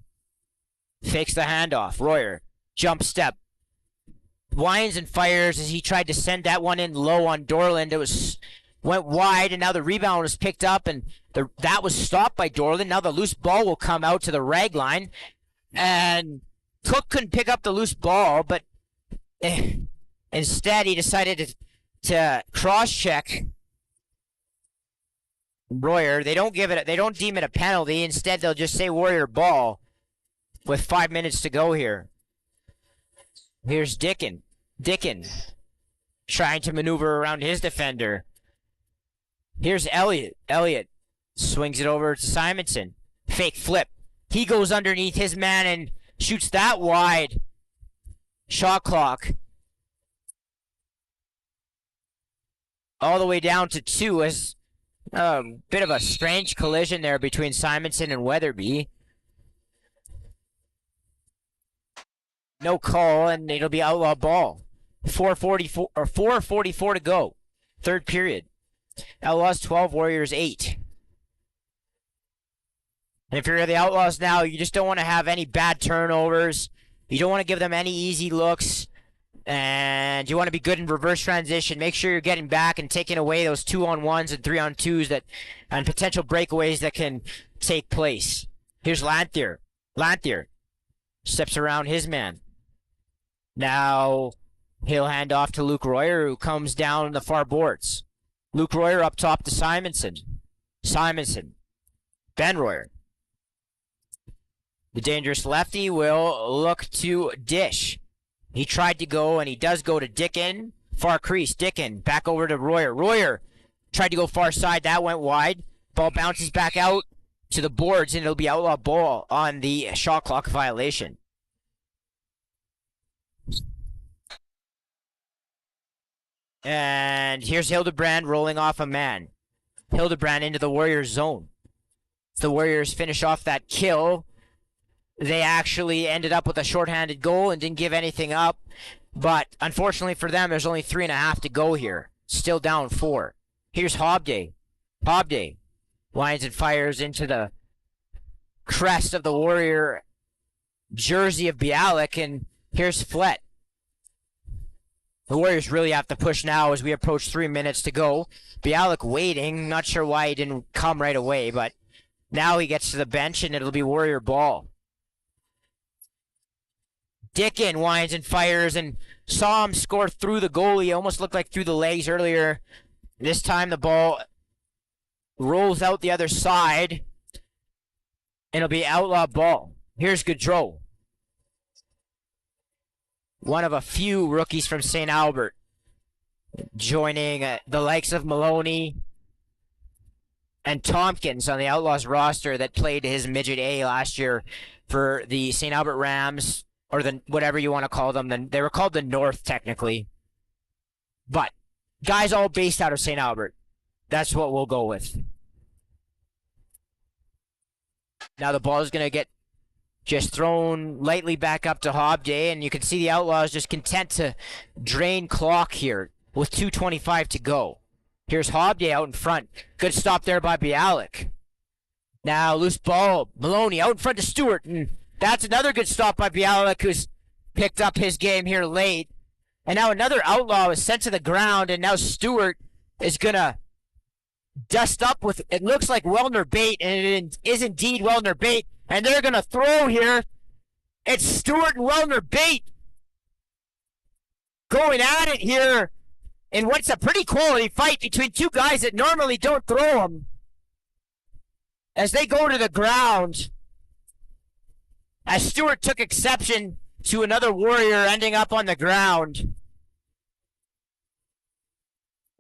fakes the handoff. Royer, jump step. Winds and fires as he tried to send that one in low on Dorland. Went wide, and now the rebound was picked up, and that was stopped by Dorland. Now the loose ball will come out to the rag line, and Cook couldn't pick up the loose ball, but instead he decided to cross-check Royer. They don't deem it a penalty. Instead, they'll just say Warrior ball with 5 minutes to go here. Here's Dickin. Dickin trying to maneuver around his defender. Here's Elliott. Elliott swings it over to Simonson. Fake flip. He goes underneath his man and shoots that wide. Shot clock all the way down to 2 as a bit of a strange collision there between Simonson and Weatherby. No call, and it'll be outlaw ball. 4:44 to go. Third period. Outlaws 12, Warriors 8. And if you're the Outlaws now, you just don't want to have any bad turnovers. You don't want to give them any easy looks. And you want to be good in reverse transition. Make sure you're getting back and taking away those 2-on-1s and 3-on-2s and potential breakaways that can take place. Here's Lanthier. Lanthier steps around his man. Now he'll hand off to Luke Royer, who comes down the far boards. Luke Royer up top to Simonson. Simonson. Ben Royer. The dangerous lefty will look to dish. He tried to go, and he does go to Dickin. Far crease. Dickin back over to Royer. Royer tried to go far side. That went wide. Ball bounces back out to the boards, and it'll be outlaw ball on the shot clock violation. And here's Hildebrand rolling off a man. Hildebrand into the Warriors zone. The Warriors finish off that kill. They actually ended up with a shorthanded goal and didn't give anything up. But unfortunately for them, there's only 3.5 to go here. Still down 4. Here's Hobday. Hobday lines and fires into the crest of the Warrior jersey of Bialik. And here's Flett. The Warriors really have to push now as we approach 3 minutes to go. Bialik waiting. Not sure why he didn't come right away, but now he gets to the bench and it'll be Warrior ball. Dickin winds and fires and saw him score through the goalie. Almost looked like through the legs earlier. This time the ball rolls out the other side. And it'll be outlaw ball. Here's Gaudreau. One of a few rookies from St. Albert. Joining the likes of Maloney and Tompkins on the Outlaws roster that played his midget A last year for the St. Albert Rams. Or the whatever you want to call them. They were called the North, technically. But guys all based out of St. Albert. That's what we'll go with. Now the ball is going to get just thrown lightly back up to Hobday. And you can see the Outlaws just content to drain clock here with 2:25 to go. Here's Hobday out in front. Good stop there by Bialik. Now loose ball. Maloney out in front to Stewart. And that's another good stop by Bialik, who's picked up his game here late. And now another Outlaw is sent to the ground, and now Stewart is going to dust up with, it looks like Wellner bait, and it is indeed Wellner bait. And they're going to throw here. It's Stewart and Wellner bait going at it here in what's a pretty quality fight between two guys that normally don't throw them. As they go to the ground. As Stewart took exception to another Warrior ending up on the ground.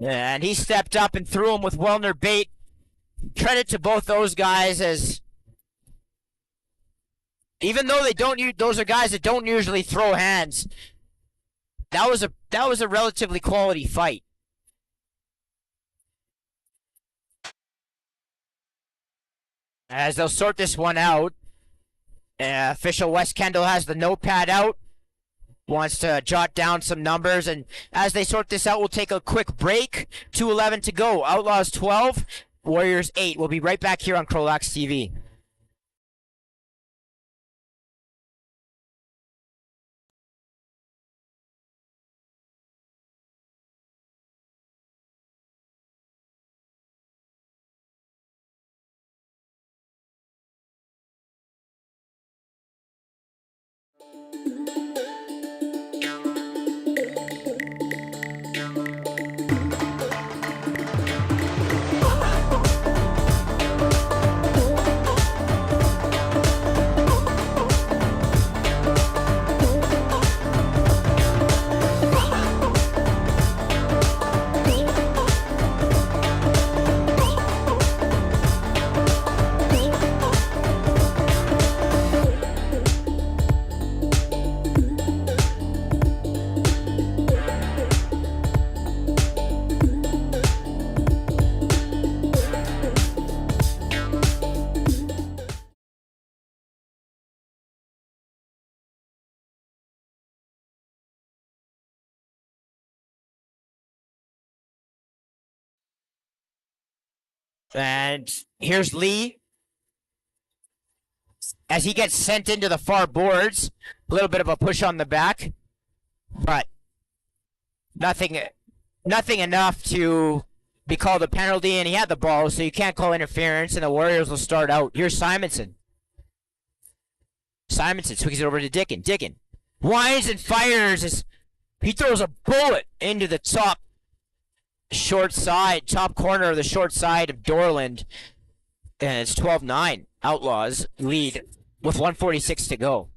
And he stepped up and threw him with Wellner bait. Credit to both those guys, as even though they don't use, those are guys that don't usually throw hands. That was a relatively quality fight. As they'll sort this one out. Official Wes Kendall has the notepad out, wants to jot down some numbers, and as they sort this out, we'll take a quick break. 2:11 to go. Outlaws 12, Warriors 8. We'll be right back here on CROW LAX TV. And here's Lee. As he gets sent into the far boards, a little bit of a push on the back, but nothing enough to be called a penalty, and he had the ball, so you can't call interference, and the Warriors will start out. Here's Simonson. Simonson swings it over to Dickin. Dickin winds and fires as he throws a bullet into the top corner of the short side of Dorland, and it's 12-9. Outlaws lead with 1:46 to go.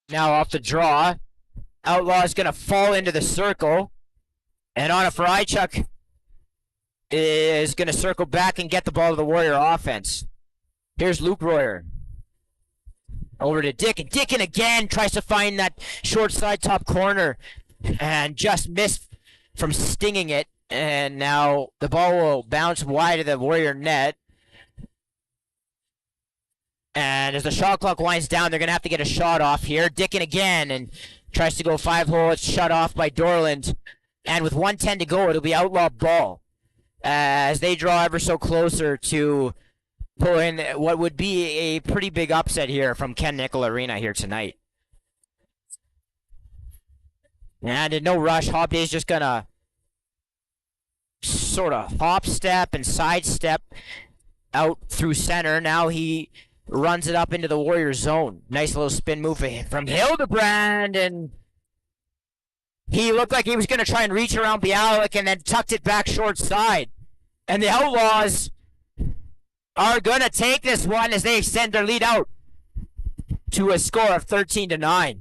Now off the draw, Outlaw is going to fall into the circle, and on a Frychuk is going to circle back and get the ball to the Warrior offense. Here's Luke Royer. Over to Dickin. Dickin again tries to find that short side top corner and just missed from stinging it, and now the ball will bounce wide of the Warrior net. And as the shot clock winds down, they're going to have to get a shot off here. Dickin again and tries to go 5-hole. It's shut off by Dorland. And with 1:10 to go, it'll be Outlaw ball as they draw ever so closer to pull in what would be a pretty big upset here from Ken Nickel Arena here tonight. And in no rush, Hobday's just going to sort of hop step and sidestep out through center. Now he runs it up into the Warrior zone. Nice little spin move from Hildebrand, and he looked like he was going to try and reach around Bialik and then tucked it back short side. And the Outlaws are going to take this one as they extend their lead out to a score of 13-9.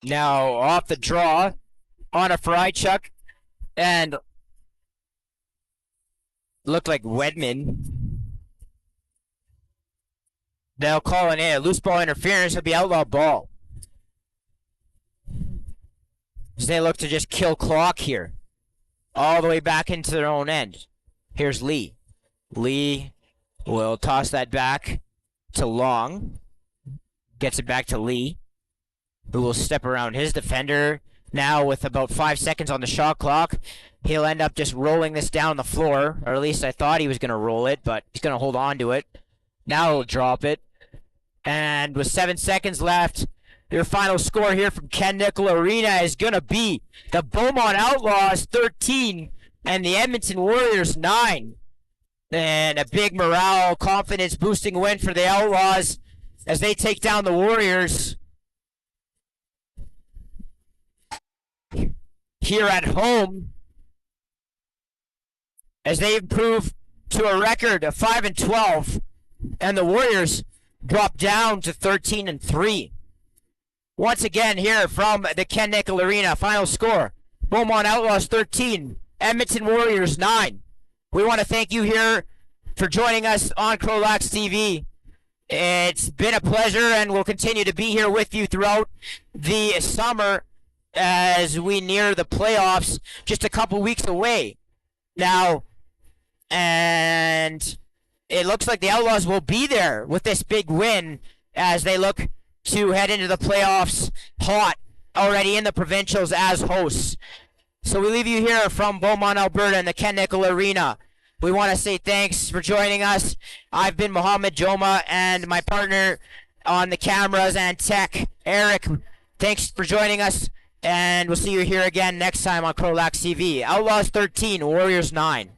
Now off the draw on a Frychuk, and looked like Wedman. They'll call it a loose ball interference. It'll be Outlaw ball. As they look to just kill clock here, all the way back into their own end. Here's Lee. Lee will toss that back to Long. Gets it back to Lee, who will step around his defender. Now with about 5 seconds on the shot clock, he'll end up just rolling this down the floor, or at least I thought he was going to roll it, but he's going to hold on to it. Now he'll drop it. And with 7 seconds left, your final score here from Ken Nickel Arena is going to be the Beaumont Outlaws 13 and the Edmonton Warriors 9. And a big morale, confidence-boosting win for the Outlaws as they take down the Warriors here at home, as they improve to a record of 5-12, and the Warriors drop down to 13-3. Once again, here from the Ken Nickel Arena, final score: Beaumont Outlaws 13, Edmonton Warriors 9. We want to thank you here for joining us on CROW LAX TV. It's been a pleasure, and we'll continue to be here with you throughout the summer as we near the playoffs, just a couple weeks away now. And it looks like the Outlaws will be there with this big win as they look to head into the playoffs hot, already in the provincials as hosts. So we leave you here from Beaumont, Alberta, in the Ken Nickel Arena. We want to say thanks for joining us. I've been Mohammed Joma, and my partner on the cameras and tech, Eric. Thanks for joining us, and we'll see you here again next time on CROW LAX TV. Outlaws 13, Warriors 9.